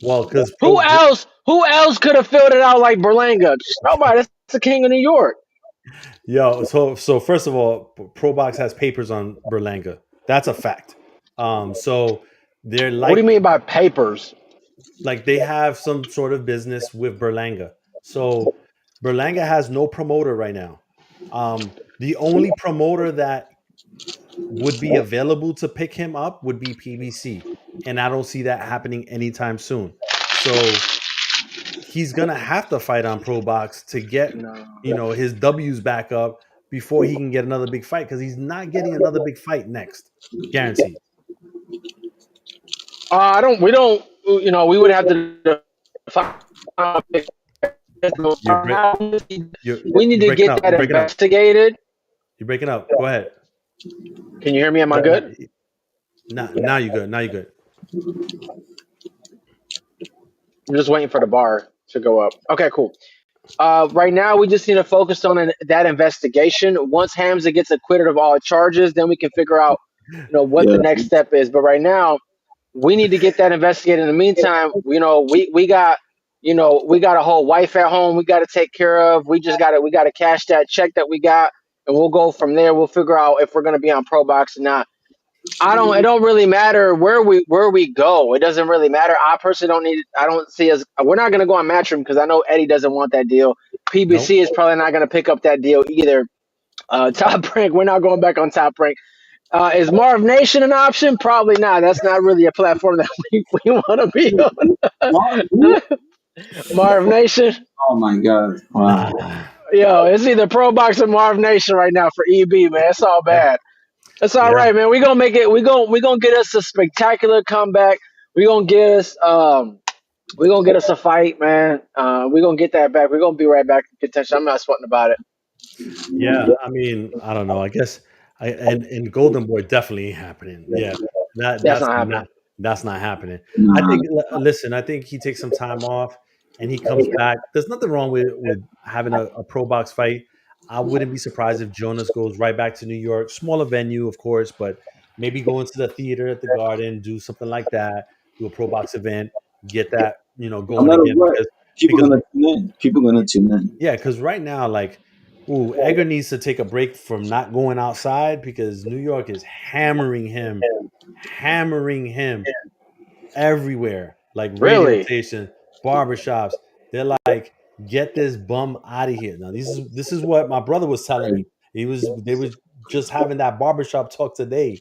Well, because Who else? Who else could have filled it out like Berlanga? Nobody. That's the king of New York. yo, so first of all, ProBox has papers on Berlanga. That's a fact. So they're What do you mean by papers? like they have some sort of business with Berlanga. So Berlanga has no promoter right now. The only promoter that would be available to pick him up would be PBC, and I don't see that happening anytime soon. So he's gonna have to fight on Pro Box to get No. his W's back up before he can get another big fight because he's not getting another big fight next, guaranteed. I don't. We don't. We would have to define. You're break, you're We need you're to breaking get up. that You're breaking up. investigated. You're breaking up. Go ahead. Can you hear me? Am I No, no, good? now you're good. Now you're good. I'm just waiting for the bar to go up. Okay, cool. Right now, we just need to focus on that investigation. Once Hamza gets acquitted of all charges, then we can figure out, what yeah. the next step is. But right now, we need to get that investigated. In the meantime, we got a whole wife at home we got to take care of. We got to cash that check that we got, and we'll go from there. We'll figure out if we're gonna be on Pro Box or not. It don't really matter where we go. It doesn't really matter. I personally don't need. I don't see us. We're not gonna go on Matchroom because I know Eddie doesn't want that deal. Nope. PBC is probably not gonna pick up that deal either. Top Rank, we're not going back on Top Rank. Is Marv Nation an option? Probably not. That's not really a platform that we want to be on. What? Who? Marv Nation. Oh my God! Wow. Ah, Yo, it's either Pro Box or Marv Nation right now for EB, man. It's all yeah, bad. It's all yeah, right, man. We gonna make it. We gonna get us a spectacular comeback. We gonna get us we gonna get us a fight, man. We gonna get that back. We're gonna be right back in contention. I'm not sweating about it. yeah. I mean, I don't know. I guess and Golden Boy definitely ain't happening. Yeah, that That's that's not happening. not that's not happening. I Nah. think. Listen, I think he takes some time off and he comes back. There's nothing wrong with having a pro box fight. I wouldn't be surprised if Jonas goes right back to New York, smaller venue, of course, but maybe go into the theater at the Garden, do something like that, do a pro box event, get that No going matter again what, people because gonna tune in. People gonna tune in. yeah, because right now, like, ooh, Edgar needs to take a break from not going outside because New York is hammering him everywhere, like radio Really? station, barbershops. They're like, get this bum out of here. Now, this is what my brother was telling me. They was just having that barbershop talk today,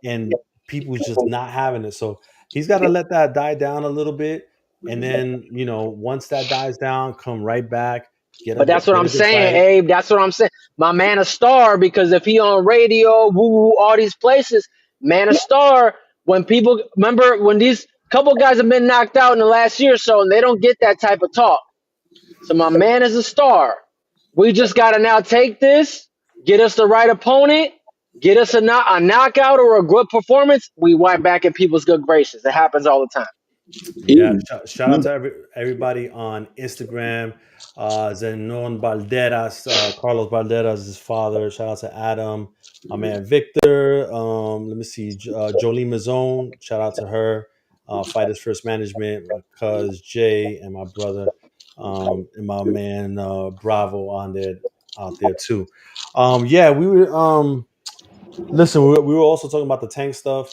and people was just not having it. So he's got to let that die down a little bit, and then once that dies down, come right back, But that's what get I'm a good saying, fight. Abe. That's what I'm saying. My man a star because if he on radio, woo woo, all these places, man a star. When people remember when these couple guys have been knocked out in the last year or so, and they don't get that type of talk. So my man is a star. We just got to now take this, get us the right opponent, get us a knockout or a good performance. We wipe back in people's good graces. It happens all the time. Yeah, Easy. shout out to everybody on Instagram. Zenon Balderas, Carlos Balderas, his father. Shout out to Adam, my man Victor. Let me see, Jolie Mazone. Shout out to her. Fighters First Management, my cuz Jay, and my brother, and my man Bravo on there out there too. Yeah, we were. Listen, we were also talking about the tank stuff.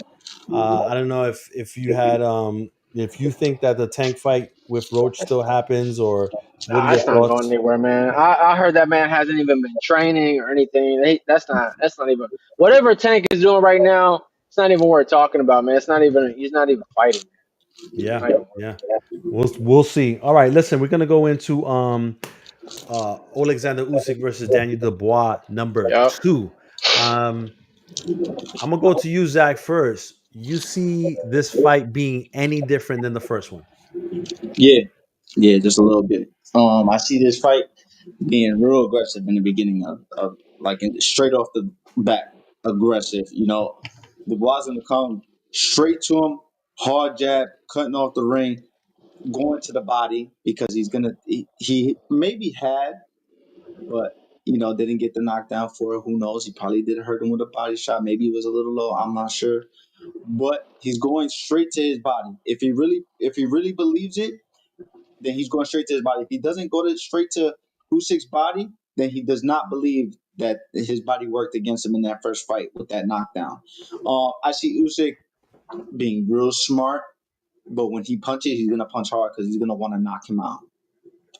I don't know if you had if you think that the tank fight with Roach still happens, or what are Nah, your it's not going thoughts? anywhere, man. I heard that man hasn't even been training or anything. That's not even whatever Tank is doing right now. It's not even worth talking about, man. It's not even he's not even fighting. Yeah, Not even yeah. We'll see. All right, listen, we're gonna go into Alexander Usyk versus Daniel Dubois number Yep. two. Um, I'm gonna go to you, Zach, first. You see this fight being any different than the first one? Yeah, yeah, just a little bit. I see this fight being real aggressive in the beginning of like straight off the back, aggressive. Dubois gonna come straight to him, hard jab, cutting off the ring, going to the body because he maybe had, but didn't get the knockdown for it. Who knows? He probably did hurt him with a body shot. Maybe it was a little low. I'm not sure, but he's going straight to his body. If he really believes it, then he's going straight to his body. If he doesn't go straight to Usyk's body, then he does not believe that his body worked against him in that first fight with that knockdown. I see Usyk being real smart, but when he punches, he's gonna punch hard because he's gonna want to knock him out.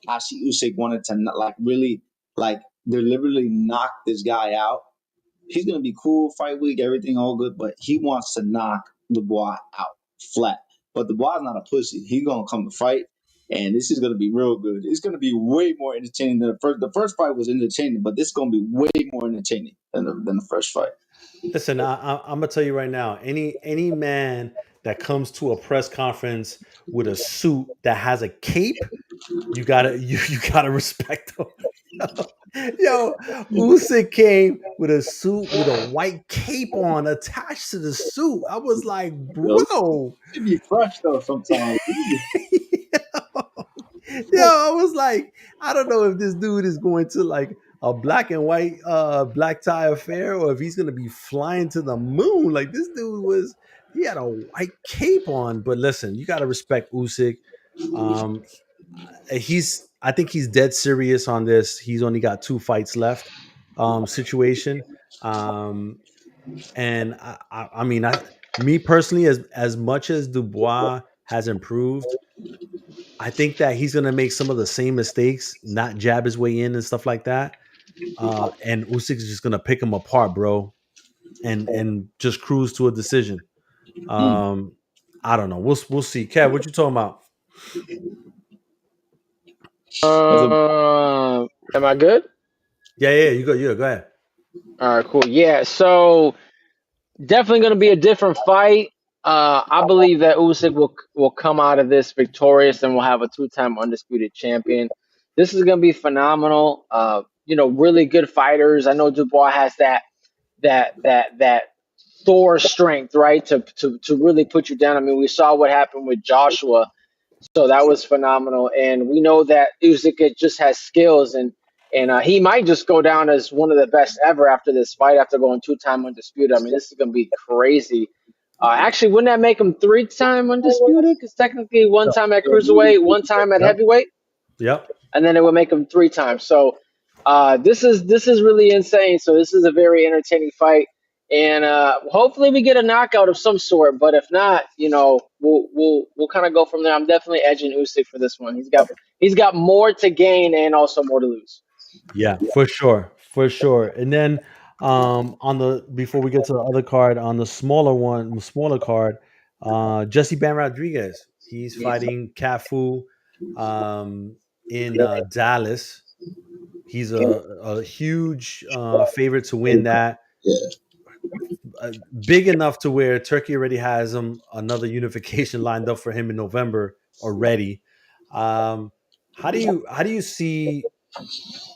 I see Usyk wanted to like really like deliberately knock this guy out. He's gonna be cool, fight week, everything all good, but he wants to knock Dubois out flat. But Dubois is not a pussy. He's gonna come to fight, and this is gonna be real good. It's gonna be way more entertaining than the first. The first fight was entertaining, but this is gonna be way more entertaining than the first fight. Listen, I'm gonna tell you right now. Any man that comes to a press conference with a suit that has a cape, you gotta respect him. Yo, Usyk came with a suit with a white cape on attached to the suit. I was like, Yo, bro. it be fresh though sometimes. Yo, I was like, I don't know if this dude is going to like a black and white black tie affair or if he's gonna be flying to the moon. Like this dude he had a white cape on. But listen, you gotta respect Usyk. Um I think he's dead serious on this. He's only got two fights left situation. Um and I mean me personally, as much as Dubois has improved, I think that he's gonna make some of the same mistakes, not jab his way in and stuff like that. And Usyk is just gonna pick him apart, bro, and just cruise to a decision. Mm. Um, I don't know. We'll see. Kev, what you talking about? That's a Am I good? Yeah. You go. Yeah, go ahead. All right, cool. Yeah, so definitely going to be a different fight. I believe that Usyk will come out of this victorious and will have a two-time undisputed champion. This is going to be phenomenal. Really good fighters. I know Dubois has that Thor strength, right? To really put you down. I mean, we saw what happened with Joshua, so that was phenomenal. And we know that Usyk just has skills, and he might just go down as one of the best ever after this fight, after going two-time undisputed. I mean, this is going to be crazy. Actually, wouldn't that make him three-time undisputed? Because technically, one time at cruiserweight, one time at Yep. heavyweight, Yep. and then it would make him three times. So this is really insane. So this is a very entertaining fight, and hopefully we get a knockout of some sort. But if not, we'll kind of go from there. I'm definitely edging Usyk for this one. He's got more to gain and also more to lose. Yeah, for sure. For sure. And then on the before we get to the other card, on the smaller card, Jesse Ben Rodriguez. He's fighting Cafu um in Dallas. He's a huge favorite to win that. yeah. Big enough to where Turkey already has him another unification lined up for him in November already. Um, how do you see,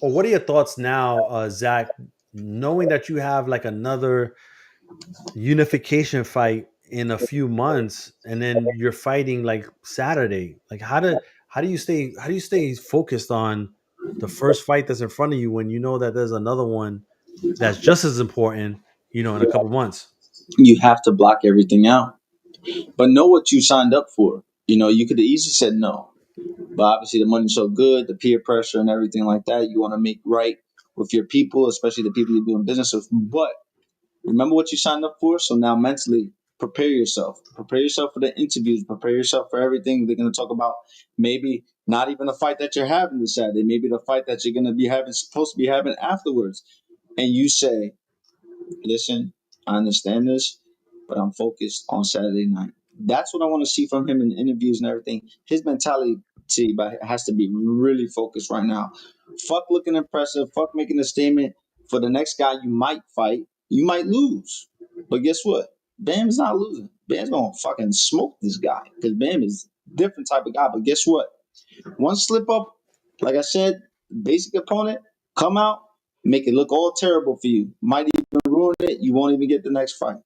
or what are your thoughts now, Zach? Knowing that you have like another unification fight in a few months, and then you're fighting like Saturday. Like how do you stay focused on the first fight that's in front of you when you know that there's another one that's just as important, in a couple months. You have to block everything out, but know what you signed up for. You could have easily said no, but obviously the money's so good, the peer pressure and everything like that. You want to make right with your people, especially the people you're doing business with. But remember what you signed up for. So now mentally prepare yourself. Prepare yourself for the interviews. Prepare yourself for everything they're going to talk about. Maybe not even the fight that you're having this Saturday. Maybe the fight that you're going to be having, supposed to be having afterwards. And you say, listen, I understand this, but I'm focused on Saturday night. That's what I want to see from him in interviews and everything. His mentality has to be really focused right now. Fuck looking impressive. Fuck making a statement for the next guy you might fight. You might lose, but guess what? Bam's not losing. Bam's gonna fucking smoke this guy because Bam is a different type of guy. But guess what? One slip up, like I said, basic opponent, come out, make it look all terrible for you. Might even ruin it. You won't even get the next fight.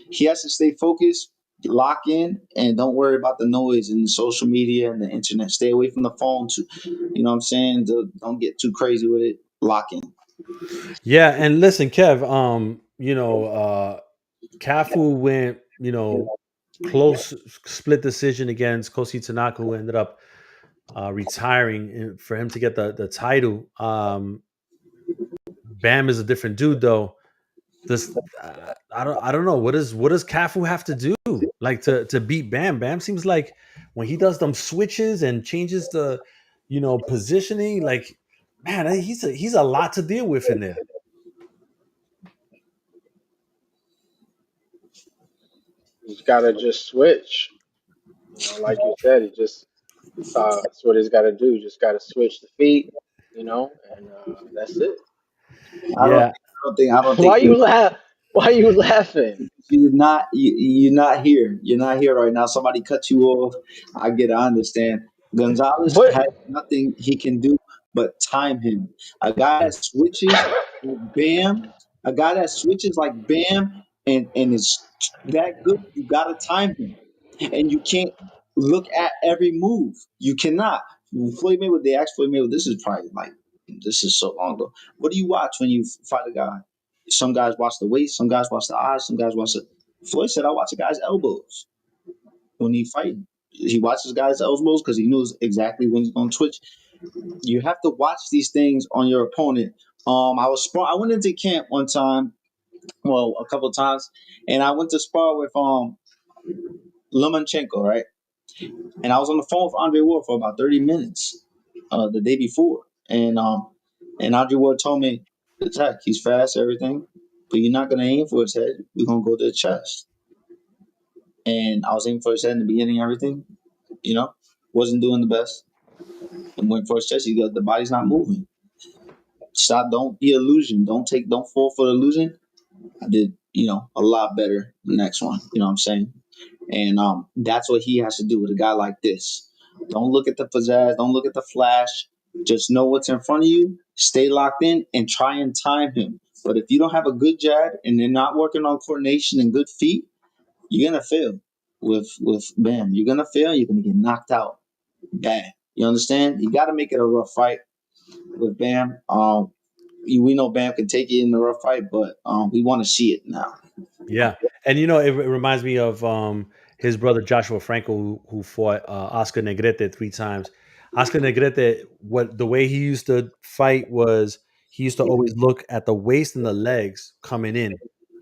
He has to stay focused, lock in, and don't worry about the noise and the social media and the internet. Stay away from the phone too. You know what I'm saying? Don't get too crazy with it. Lock in. Yeah, and listen, Kev, Cafu went, close split decision against Kosi Tanaka, who ended up retiring for him to get the title. Bam is a different dude, though. This I don't know what does Cafu have to do like to beat Bam. Bam seems like when he does them switches and changes the positioning, like man, he's a lot to deal with in there. He's got to just switch. Like you said, he just that's what he's got to do. Just got to switch the feet, and that's it. I don't. Yeah, I don't think Why you laugh? Why you laughing? you're not. You're not here. You're not here right now. Somebody cut you off. I get. I understand. Gonzalez What? has nothing he can do but time him. A guy that switches like Bam. A guy that switches like Bam and is that good. You gotta time him, and you can't look at every move. You cannot. Floyd Mayweather. They asked Floyd Mayweather. This is probably like this is so long ago. What do you watch when you fight a guy? Some guys watch the waist, some guys watch the eyes, some guys watch the. Floyd said, "I watch a guy's elbows when he fighting. He watches guys' elbows because he knows exactly when he's going to twitch. You have to watch these things on your opponent. I went into camp one time, well, a couple of times, and I went to spar with Lomachenko, right? And I was on the phone with Andre Ward for about 30 minutes the day before, and Andre Ward told me, "Attack, he's fast, everything, but you're not gonna aim for his head. We're gonna go to the chest." And I was aiming for his head in the beginning, everything, you know, wasn't doing the best. And went for his chest. He got the body's not moving. Stop. Don't be illusion. Don't fall for the illusion. I did, a lot better the next one. You know what I'm saying? And that's what he has to do with a guy like this. Don't look at the pizzazz. Don't look at the flash. Just know what's in front of you. Stay locked in and try and time him. But if you don't have a good jab and they're not working on coordination and good feet, you're gonna fail with Bam. You're gonna fail. You're gonna get knocked out bad. You understand? You got to make it a rough fight with Bam. We know Bam can take it in a rough fight, but we want to see it now. yeah, and it reminds me of his brother Joshua Franco, who fought Oscar Negrete 3 times. Oscar Negrete, what the way he used to fight was he used to always look at the waist and the legs coming in.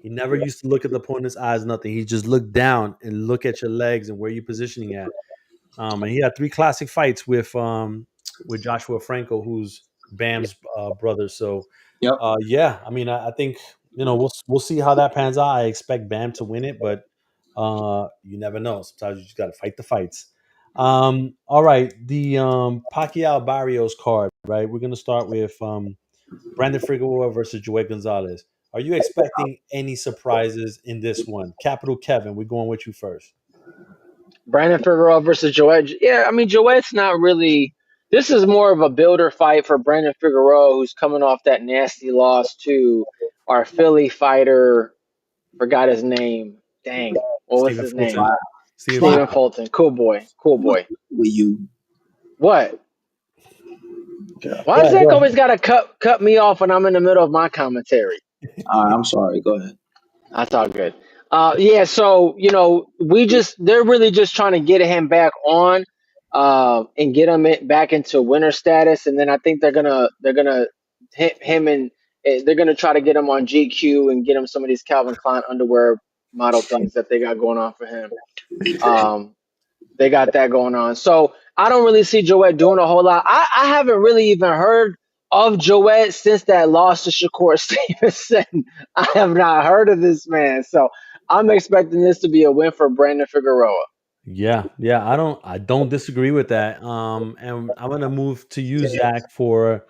He never used to look at the opponent's eyes, nothing. He just looked down and look at your legs and where you're positioning at. And he had 3 classic fights with Joshua Franco, who's Bam's brother. So Yep. yeah, I mean, I think we'll see how that pans out. I expect Bam to win it, but you never know. Sometimes you just got to fight the fights. All right, the Pacquiao Barrios card. Right, we're gonna start with Brandon Figueroa versus Joey Gonzalez. Are you expecting any surprises in this one? Capital Kevin, we're going with you first. Brandon Figueroa versus Joet. Yeah, I mean Joet's not really. This is more of a builder fight for Brandon Figueroa, who's coming off that nasty loss to our Philly fighter. Forgot his name. Dang, what was Stephen his Fulton. name? Fly, Stephen fly Stephen Fulton. Fulton. Cool boy. Cool with, boy. with you. What? Okay. Why Go does ahead, Zach go always gotta cut me off when I'm in the middle of my commentary? All right, I'm sorry. Go ahead. That's all good. Yeah, so they're really just trying to get him back on, and get him back into winner status, and then I think they're gonna hit him and they're gonna try to get him on GQ and get him some of these Calvin Klein underwear model things that they got going on for him. Um, they got that going on. So I don't really see Joet doing a whole lot. I haven't really even heard of Joet since that loss to Shakur Stevenson. I have not heard of this man. So I'm expecting this to be a win for Brandon Figueroa. Yeah. I don't disagree with that. And I'm gonna move to you, Zach, for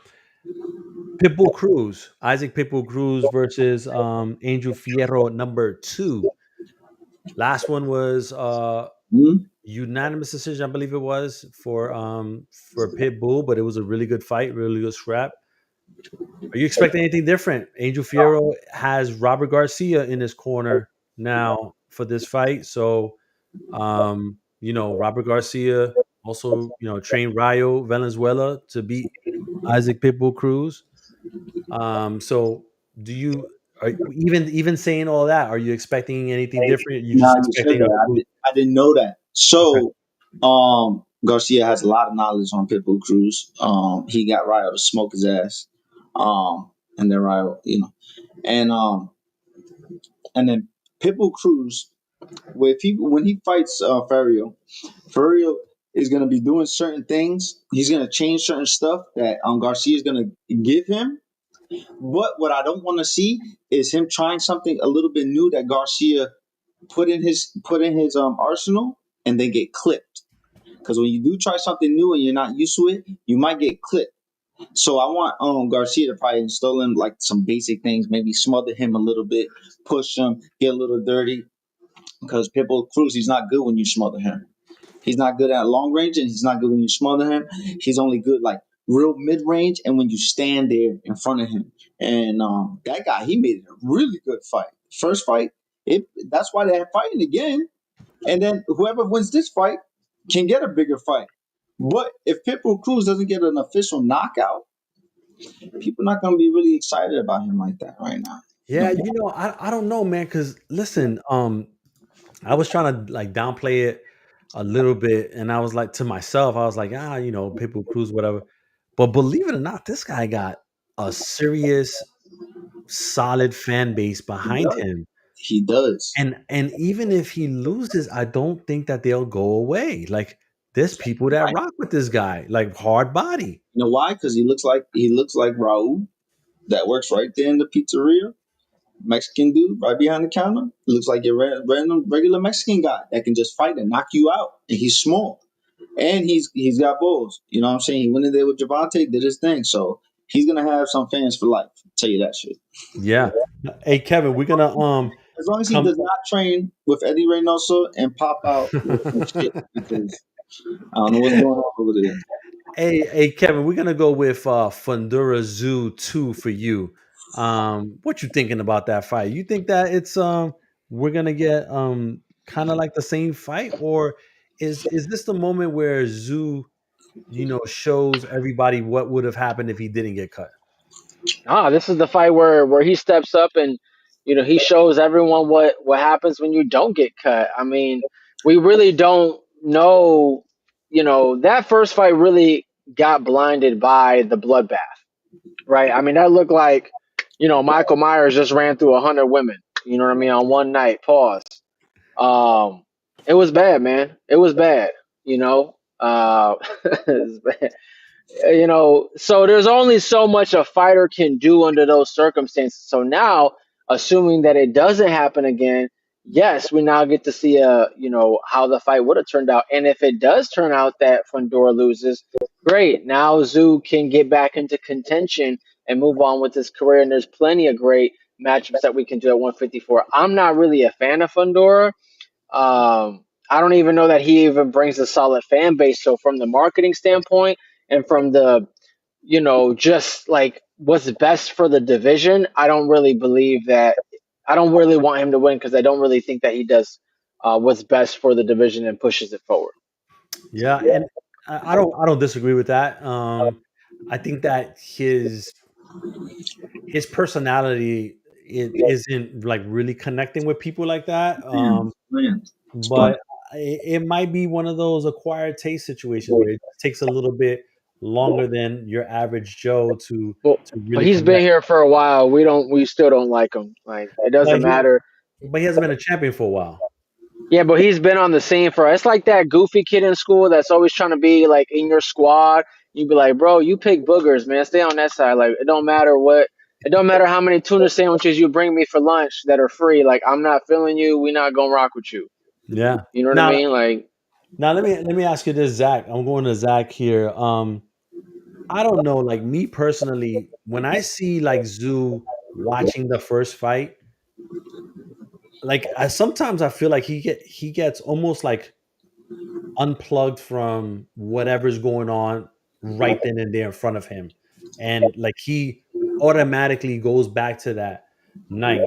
Pitbull Cruz, Isaac Pitbull Cruz versus Angel Fierro number two. Last one was Hmm? unanimous decision, I believe it was for Pitbull, but it was a really good fight, really good scrap. Are you expecting anything different? Angel Fierro has Robert Garcia in his corner now for this fight, so Robert Garcia also trained Rayo Valenzuela to beat Isaac Pitbull Cruz. So do you are even saying all that? Are you expecting anything Hey, different? You now just you said expecting a that. Cruz? I didn't know that. Okay. So, Garcia has a lot of knowledge on Pitbull Cruz. He got Ryo to smoke his ass. And then Ryo, and and then Pitbull Cruz, when he fights Ferrio is gonna be doing certain things. He's gonna change certain stuff that Garcia is gonna give him. But what I don't want to see is him trying something a little bit new that Garcia put in his arsenal and then get clipped. Because when you do try something new and you're not used to it, you might get clipped. So I want Garcia to probably install him like some basic things, maybe smother him a little bit, push him, get a little dirty. Because Pitbull Cruz, he's not good when you smother him. He's not good at long range, and he's not good when you smother him. He's only good like real mid range, and when you stand there in front of him. And that guy, he made it a really good fight. First fight, that's why they're fighting again. And then whoever wins this fight can get a bigger fight. But if Pitbull Cruz doesn't get an official knockout, people are not going to be really excited about him like that right now. Yeah, I don't know, man. Because listen, I was trying to like downplay it a little bit, and I was like to myself, I was like, Pitbull Cruz, whatever. But believe it or not, this guy got a serious, solid fan base He behind does. him. He does. And even if he loses, I don't think that they'll go away. Like there's people that Right. rock with this guy, like hard body. You know why? Because he looks like Raul that works right there in the pizzeria. Mexican dude right behind the counter. Looks like your random regular Mexican guy that can just fight and knock you out. And he's small. And he's got balls. You know what I'm saying? He went in there with Javante, did his thing. So he's gonna have some fans for life. I'll tell you that shit. Yeah. Hey Kevin, we're gonna As long as he come does not train with Eddie Reynoso and pop out with some shit because I don't know what's going on over there. Hey Kevin, we're gonna go with Fundura Zoo 2 for you. What you thinking about that fight? You think that it's we're gonna get kind of like the same fight, or is this the moment where Zoo, shows everybody what would have happened if he didn't get cut? This is the fight where he steps up and he shows everyone what happens when you don't get cut. I mean, we really don't know. That first fight really got blinded by the bloodbath, right? I mean, that looked like Michael Myers just ran through 100 women. You know what I mean on one night. Pause. Um, it was bad, man. It was bad. You know, it was bad. So there's only so much a fighter can do under those circumstances. So now, assuming that it doesn't happen again, yes, we now get to see how the fight would have turned out. And if it does turn out that Fundora loses, great. Now Zoo can get back into contention and move on with his career. And there's plenty of great matchups that we can do at 154. I'm not really a fan of Fundora. I don't even know that he even brings a solid fan base. So from the marketing standpoint and from the, just like what's best for the division, I don't really believe that. I don't really want him to win because I don't really think that he does what's best for the division and pushes it forward. Yeah, and I don't disagree with that. I think that his personality it isn't like really connecting with people like that. Man, it's fun. But it might be one of those acquired taste situations where it takes a little bit longer than your average Joe Well, to but really he's been connect. here for a while. We still don't like him. Like it But doesn't he matter. but he hasn't been a champion for a while. Yeah, but he's been on the scene for. It's like that goofy kid in school that's always trying to be like in your squad. You'd be like, bro, you pick boogers, man. Stay on that side. Like it don't matter what. It don't matter how many tuna sandwiches you bring me for lunch that are free. Like I'm not feeling you. We not gonna rock with you. Yeah. You know what I Now mean? Like now let me ask you this, Zach. I'm going to Zach here. I don't know. Like me personally, when I see like Zoo watching the first fight, like sometimes I feel like he gets almost like unplugged from whatever's going on right then and there in front of him, and like he automatically goes back to that night.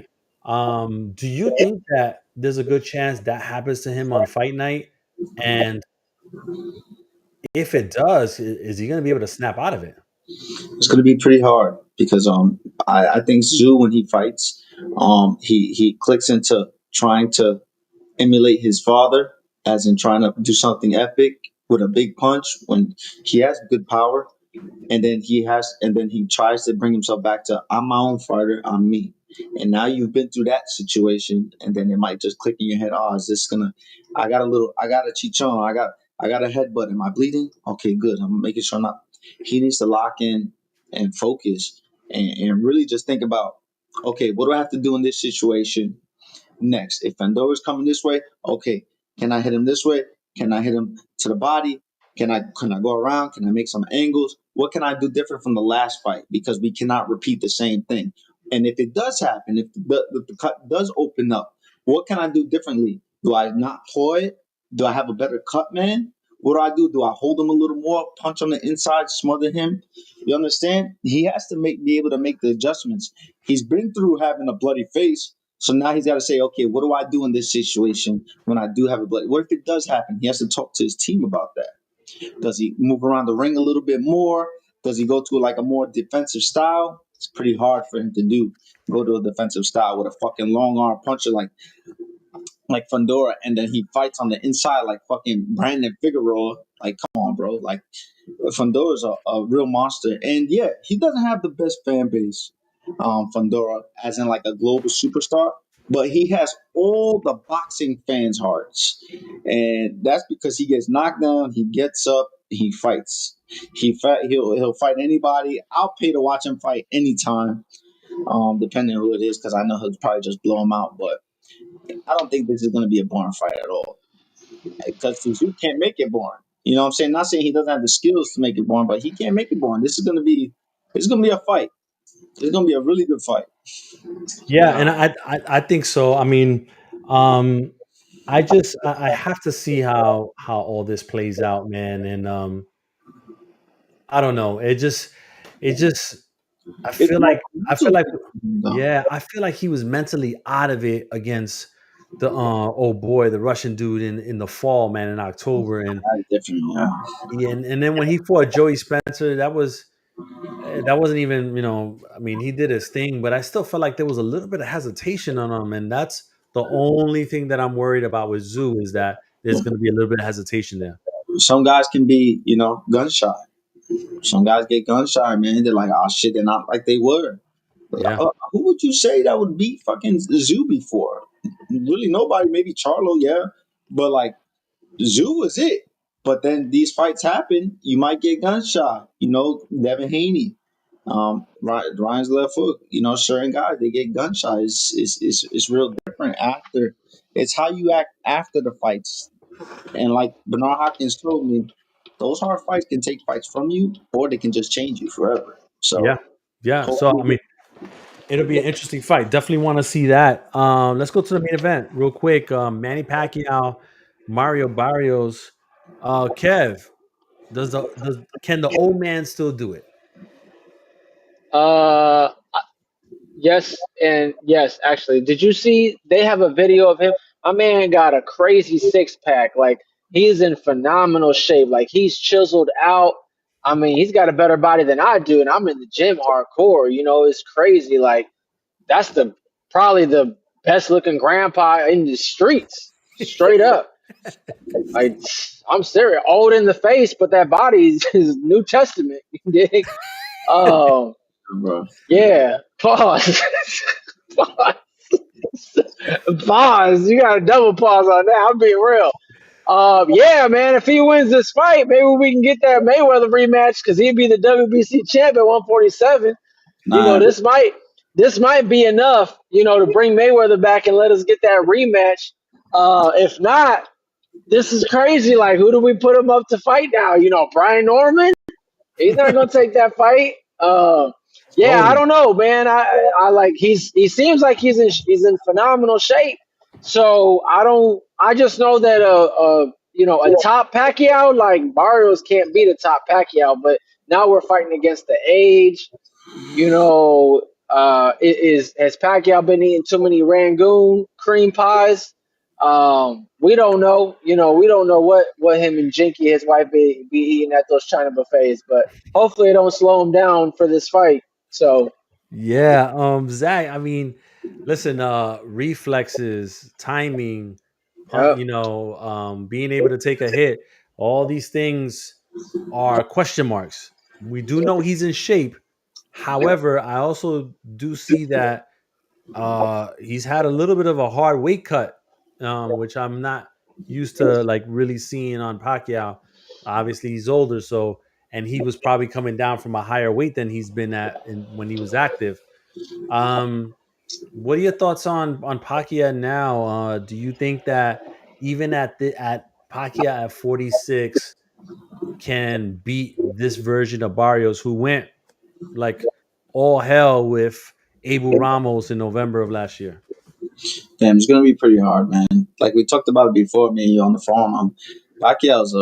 Do you think that there's a good chance that happens to him on fight night? And if it does, is he going to be able to snap out of it? It's going to be pretty hard because I think Zoo when he fights, he clicks into trying to emulate his father, as in trying to do something epic with a big punch when he has good power, and then he tries to bring himself back to I'm my own fighter, I'm me. And now you've been through that situation, and then it might just click in your head, oh, is this gonna I got a chichon, I got a headbutt. Am I bleeding? Okay, good. I'm making sure I'm not. He needs to lock in and focus and really just think about, okay, what do I have to do in this situation next? If Fandora's coming this way, okay, can I hit him this way? Can I hit him to the body? Can I go around? Can I make some angles? What can I do different from the last fight? Because we cannot repeat the same thing. And if it does happen, if the cut does open up, what can I do differently? Do I not ploy it? Do I have a better cut man? What do I do? Do I hold him a little more, punch on the inside, smother him? You understand? He has to be able to make the adjustments. He's been through having a bloody face, so now he's got to say, okay, what do I do in this situation when I do have a blood? What if it does happen? He has to talk to his team about that. Does he move around the ring a little bit more? Does he go to like a more defensive style? It's pretty hard for him to do. Go to a defensive style with a fucking long arm puncher like Fundora, and then he fights on the inside like fucking Brandon Figueroa. Like, come on, bro. Like, Fundora's a real monster, and yeah, he doesn't have the best fan base, Fundora, as in like a global superstar, but he has all the boxing fans' hearts, and that's because he gets knocked down, he gets up, he fights. He'll fight anybody. I'll pay to watch him fight anytime, depending on who it is, because I know he'll probably just blow him out, but. I don't think this is going to be a boring fight at all because Suzu can't make it boring. You know what I'm saying? Not saying he doesn't have the skills to make it boring, but he can't make it boring. This is going to be a fight. It's going to be a really good fight. Yeah, and I think so. I mean, um, I have to see how all this plays out, man. And I don't know. It just It's more I feel mental like though. yeah, I feel like he was mentally out of it against the oh boy, the Russian dude in the fall, man, in October. And That's different. Yeah. yeah, and then when he fought Joey Spencer, that wasn't even, I mean, he did his thing, but I still felt like there was a little bit of hesitation on him, and that's the only thing that I'm worried about with Zoo is that there's going to be a little bit of hesitation there. Some guys can be, gun shy. Some guys get gun shy, man. They're like, oh shit, they're not like they were. Yeah, Who would you say that would beat fucking Zoo before? Really, nobody. Maybe Charlo, yeah, but like Zoo was it. But then these fights happen, you might get gun shy. Devin Haney, Ryan's left hook. Certain guys they get gun shy. It's real different after. It's how you act after the fights. And like Bernard Hopkins told me, those hard fights can take fights from you, or they can just change you forever. yeah, So yeah. So I hopefully, mean, it'll be an interesting fight. Definitely want to see that. Let's go to the main event real quick. Manny Pacquiao, Mario Barrios. Kev, does can the old man still do it? Uh, yes, and yes, actually. Did you see they have a video of him? My man got a crazy six pack. Like he's in phenomenal shape. Like he's chiseled out. I mean, he's got a better body than I do, and I'm in the gym hardcore. It's crazy. Like that's the probably the best looking grandpa in the streets. Straight up. Like I'm serious. Old in the face, but that body is New Testament. You dig? Um, bro. yeah. Pause. Pause. Pause. You got a double pause on that. I'm being real. Yeah, man. If he wins this fight, maybe we can get that Mayweather rematch because he'd be the WBC champ at 147. You know, Nah, this might be enough. To bring Mayweather back and let us get that rematch. If not, this is crazy. Like, who do we put him up to fight now? Brian Norman. He's not gonna take that fight. Yeah, I Slowly. don't know, man. I like he seems like he's in phenomenal shape. So I don't. I just know that a top Pacquiao like Barrios can't beat a top Pacquiao. But now we're fighting against the age. Has Pacquiao been eating too many Rangoon cream pies? We don't know. We don't know what him and Jinky, his wife, be eating at those China buffets. But hopefully, it don't slow him down for this fight. So, Yeah, Zach, I mean, listen, reflexes, timing, yep. being able to take a hit, all these things are question marks. We do know he's in shape. However, I also do see that he's had a little bit of a hard weight cut, which I'm not used to like really seeing on Pacquiao. Obviously, he's older, so and he was probably coming down from a higher weight than he's been when he was active. Um, what are your thoughts on Pacquiao now? Do you think that even at Pacquiao at 46 can beat this version of Barrios who went like all hell with Abel Ramos in November of last year? Damn, it's gonna be pretty hard, man. Like we talked about before, me and you on the phone. Pacquiao's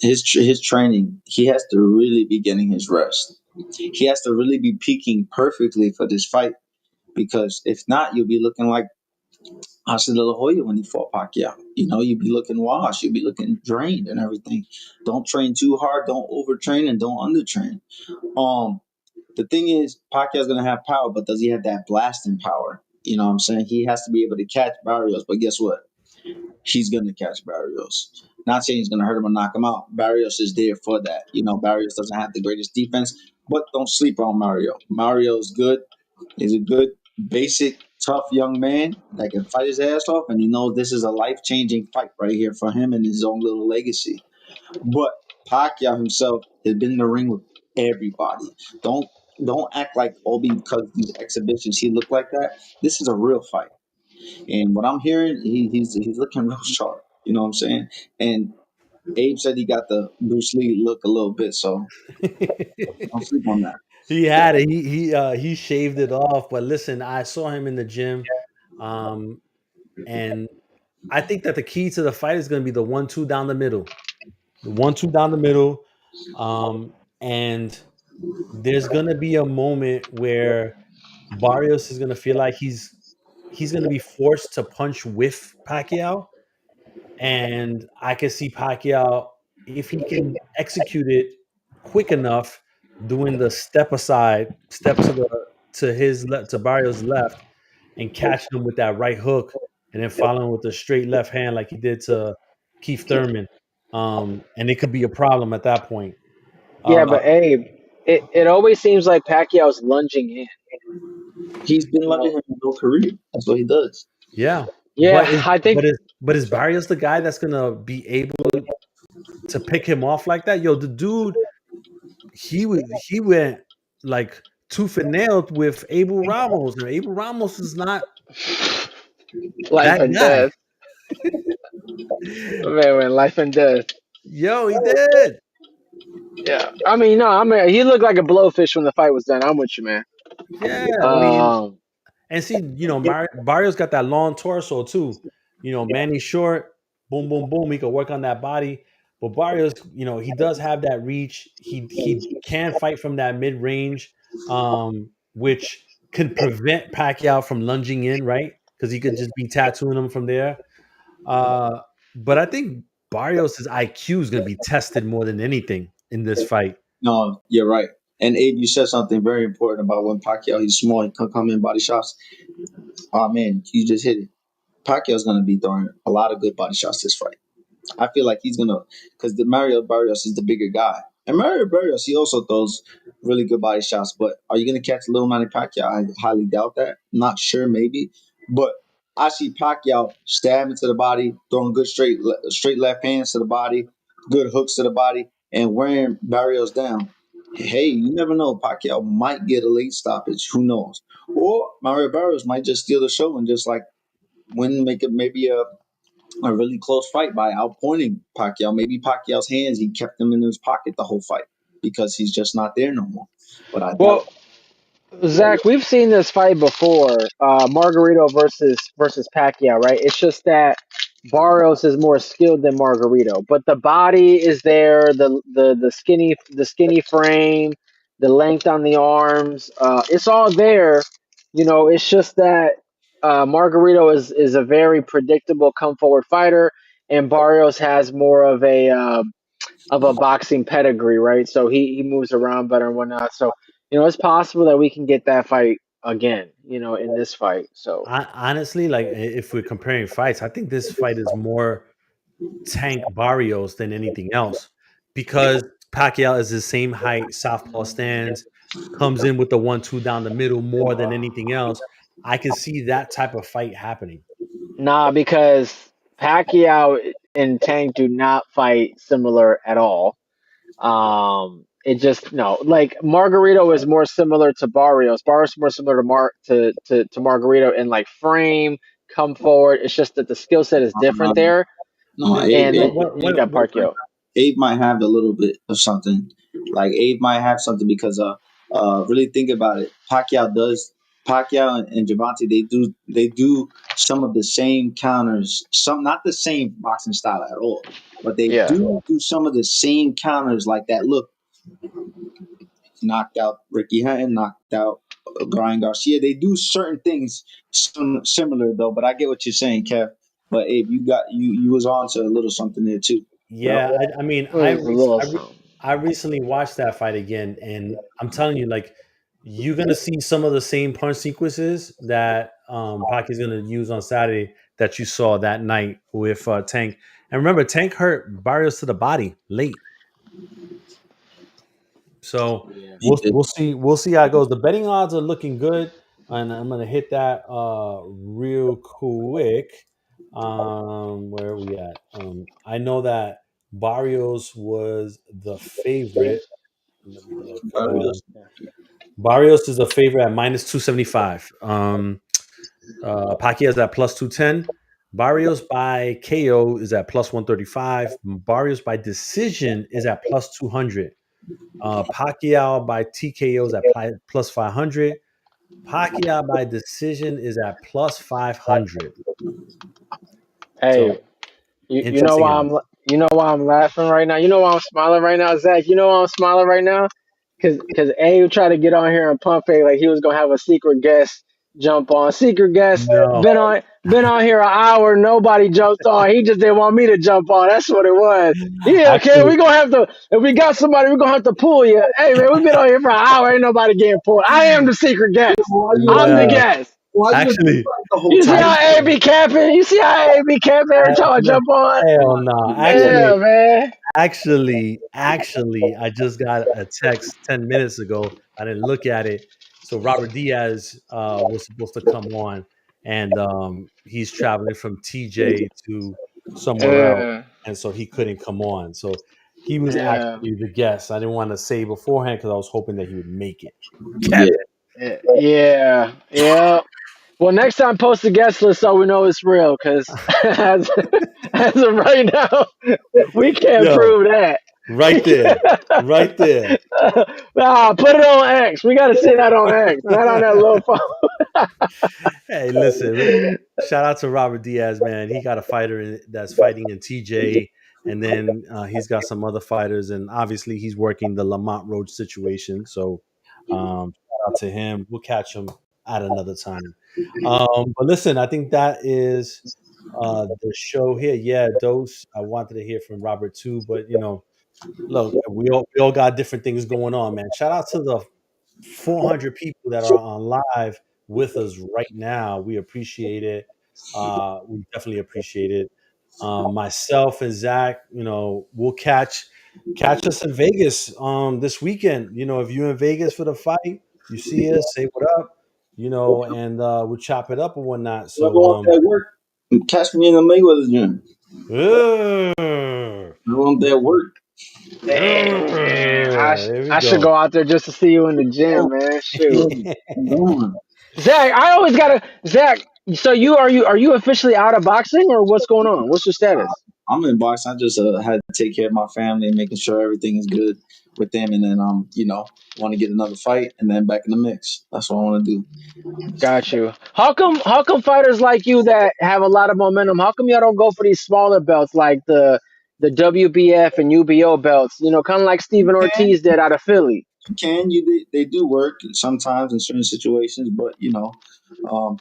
his training. He has to really be getting his rest. He has to really be peaking perfectly for this fight because if not, you'll be looking like Oscar De La Hoya when he fought Pacquiao. You'd be looking washed. You'd be looking drained and everything. Don't train too hard. Don't overtrain and don't undertrain. Um, the thing is, Pacquiao's gonna have power, but does he have that blasting power? You know what I'm saying? He has to be able to catch Barrios, but guess what? He's gonna catch Barrios. Not saying he's gonna hurt him or knock him out. Barrios is there for that. Barrios doesn't have the greatest defense, but don't sleep on Mario. Mario's good. He's a good, basic, tough young man that can fight his ass off, and he knows this is a life changing fight right here for him and his own little legacy. But Pacquiao himself has been in the ring with everybody. Don't don't act like all because these exhibitions he looked like that. This is a real fight. And what I'm hearing, he's looking real sharp. You know what I'm saying? And Abe said he got the Bruce Lee look a little bit, so don't sleep on that. He had it. He shaved it off. But listen, I saw him in the gym, um, and I think that the key to the fight is going to be the 1-2 down the middle. The 1-2 down the middle, and there's going to be a moment where Barrios is going to feel like he's going to be forced to punch with Pacquiao, and I can see Pacquiao if he can execute it quick enough, doing the step aside, step to Barrios' left, and catch him with that right hook, and then following with the straight left hand like he did to Keith Thurman. And it could be a problem at that point. Yeah, Uh, but Abe, it always seems like Pacquiao's lunging in. He's been You loving know. him his whole career. That's what he does. yeah, Yeah, I think. but is Barrios the guy that's gonna be able to pick him off like that? Yo, the dude he went like tooth and nail with Abel Ramos, and Abel Ramos is not Life that and guy. death. Man, life and death. Yo, he did. Yeah, I mean, no, I mean, he looked like a blowfish when the fight was done. I'm with you, man. Yeah, I mean, Um, and see, Barrios got that long torso too. Manny's short, boom, boom, boom. He could work on that body, but Barrios, he does have that reach. He can fight from that mid range, which can prevent Pacquiao from lunging in, right? Because he could just be tattooing him from there. Uh, but I think Barrios' IQ is going to be tested more than anything in this fight. No, you're right. And Abe, you said something very important about when Pacquiao, he's small, he can come in body shots. Oh man, you just hit it. Pacquiao's gonna be throwing a lot of good body shots this fight. I feel like he's gonna because the Mario Barrios is the bigger guy, and Mario Barrios he also throws really good body shots. But are you gonna catch little Manny Pacquiao? I highly doubt that. Not sure, maybe, but I see Pacquiao stabbing to the body, throwing good straight left hands to the body, good hooks to the body, and wearing Barrios down. Hey, you never know. Pacquiao might get a late stoppage. Who knows? Or Mario Barrios might just steal the show and just like win, make it maybe a really close fight by outpointing Pacquiao. Maybe Pacquiao's hands, he kept them in his pocket the whole fight. because he's just not there no more. But I doubt. Well, Zach, we've seen this fight before, Margarito versus Pacquiao, right? It's just that Barrios is more skilled than Margarito, but the body is there, the skinny frame, the length on the arms, it's all there. It's just that Margarito is a very predictable come forward fighter, and Barrios has more of a boxing pedigree, right? So he moves around better and whatnot. So it's possible that we can get that fight again, in this fight. So Honestly, like if we're comparing fights, I think this fight is more Tank Barrios than anything else because Pacquiao is the same height, southpaw stance, comes in with the 1-2 down the middle more than anything else. I can see that type of fight happening. nah, because Pacquiao and Tank do not fight similar at all. It just no, like Margarito is more similar to Barrios. Barrios is more similar to Margarito in like frame, come forward. It's just that the skill set is different there, No, and then you What got Pacquiao. Abe might have a little bit of something. Like Abe might have something because really think about it. Pacquiao and Javante, they do some of the same counters. Some not the same boxing style at all, but they Yeah. do some of the same counters like that. Look, knocked out Ricky Hatton, knocked out Brian Garcia. They do certain things similar though. But I get what you're saying, Kev. But Abe, you was on to a little something there too. But Yeah, I mean, It was a little something. I recently watched that fight again, and I'm telling you, like, you're gonna see some of the same punch sequences that Pac is gonna use on Saturday that you saw that night with Tank. And remember, Tank hurt Barrios to the body late, so Yeah. we'll see how it goes. The betting odds are looking good, and I'm gonna hit that real quick. Where are we at? I know that Barrios was the favorite. Let me look. Barrios is a favorite at -275. Pacquiao is at +210. Barrios by KO is at +135. Barrios by decision is at +200. Pacquiao by TKO is at +500. Pacquiao by decision is at +500. So Hey, you know interesting why odds. I'm laughing right now. You know why I'm smiling right now, Zach. You know why I'm smiling right now, because Abe tried to get on here and pump it like he was gonna have a secret guest jump on. Secret guest No, been on here an hour. Nobody jumped on. He just didn't want me to jump on. That's what it was. Yeah, okay. actually, We gonna have to. If we got somebody, we gonna have to pull you. Hey man, we've been on here for an hour. Ain't nobody getting pulled. I am the secret guest. I'm the yeah, guest. why you actually, the whole You see time? how A be capping? You see how A be capping every time I no, jump on? hell no. Yeah, man. Actually, I just got a text 10 minutes ago. I didn't look at it. So Robert Diaz was supposed to come on, and he's traveling from TJ to somewhere else, Yeah, and so he couldn't come on. So he was yeah, actually the guest. I didn't want to say beforehand because I was hoping that he would make it. Yeah, Kevin, yeah, yeah. Well, next time post the guest list so we know it's real. Because as of right now, we can't yo, prove that. right there, right there. Nah, put it on X. We got to see that on X, not on that little phone. Hey, listen, shout out to Robert Diaz, man. He got a fighter that's fighting in TJ, and then he's got some other fighters, and obviously he's working the Lamont Road situation. So, shout out to him. We'll catch him at another time. But listen, I think that is the show here. Yeah, Dose. I wanted to hear from Robert too, but look, we all got different things going on, man. Shout out to the 400 people that are on live with us right now. We appreciate it. We definitely appreciate it. Myself and Zach, we'll catch us in Vegas this weekend. If you're in Vegas for the fight, you see us, say what up, and we'll chop it up and whatnot. I So want that work. Catch me in the Mayweather gym. uh, I want that work. Man, there we I should go. go out there just to see you in the gym, Oh, man. Shoot, I'm going. Zach. I always gotta Zach. So are you officially out of boxing or what's going on? What's your status? I'm in boxing. I just had to take care of my family and making sure everything is good with them, and then want to get another fight and then back in the mix. That's what I want to do. Got you. How come fighters like you that have a lot of momentum, how come y'all don't go for these smaller belts like the WBF and UBO belts? You know, kind of like You Steven can, Ortiz did out of Philly. you can, they do work sometimes in certain situations, but um,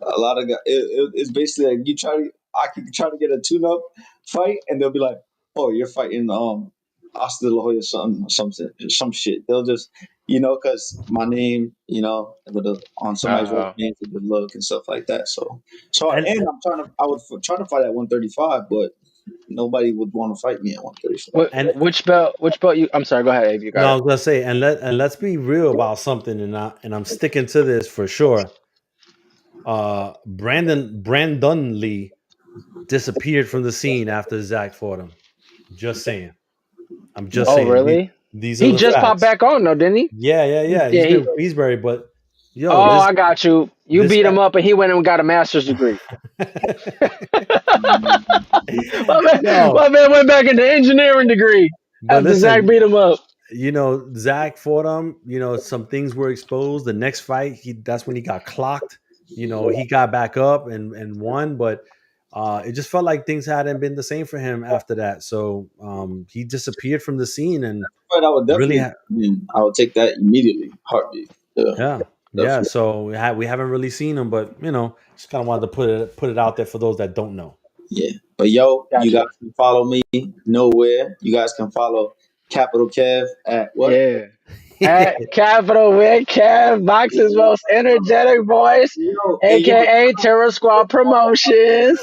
a lot of guys, it's basically like I can try to get a tune-up fight, and they'll be like, "Oh, you're fighting Oscar De La Hoya, some shit." They'll just, because my name, on somebody's Uh, resume, it's a good look and stuff like that. And And trying to fight at 135, but nobody would want to fight me at 135. and which belt you? I'm sorry. Go ahead, Abe. You no, got I it. was gonna say, let's be real about something, and I'm sticking to this for sure. Brandon Lee disappeared from the scene after Zach fought him. Just saying. I'm just Oh, saying. really? These are He the just popped facts. back on though, didn't he? Yeah. Yeah. He's been Queensberry, but yo, Oh, I got you. You this beat guy. him up, and he went and got a master's degree. Yo, My man went back into engineering degree but after Zach listen, beat him up. Zach fought him. Some things were exposed. The next fight, that's when he got clocked. He got back up and won, but it just felt like things hadn't been the same for him after that. So he disappeared from the scene and But I would really, definitely, I would take that immediately, heartbeat. Yeah, yeah. definitely. So we haven't really seen him, but just kind of wanted to put it out there for those that don't know. Yeah. But yo, you Got guys you. can follow me nowhere. You guys can follow Capital Kev at what? Yeah. At Capital with Kev, Box's most energetic voice, Yo, aka Terror Squad Promotions.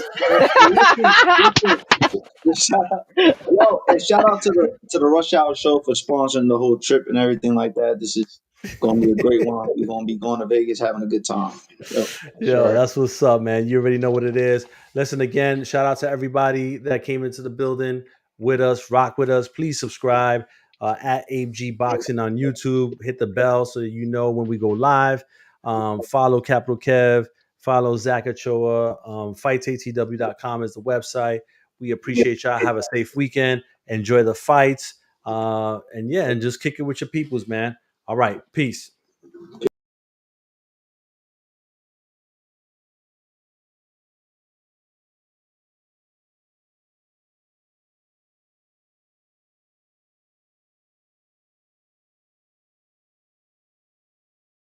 listen, shout out, and shout out to the Rush Hour Show for sponsoring the whole trip and everything like that. This is gonna be a great one. We're gonna be going to Vegas, having a good time. Yo, That's Yo, right. that's what's up, man. You already know what it is. Listen again, shout out to everybody that came into the building with us, rock with us. Please subscribe at AG Boxing on YouTube. Hit the bell so you know when we go live. Follow Capital Kev, follow Zach Ochoa. FightsATW.com is the website. We appreciate y'all. Have a safe weekend. Enjoy the fights. And just kick it with your peoples, man. All right. Peace.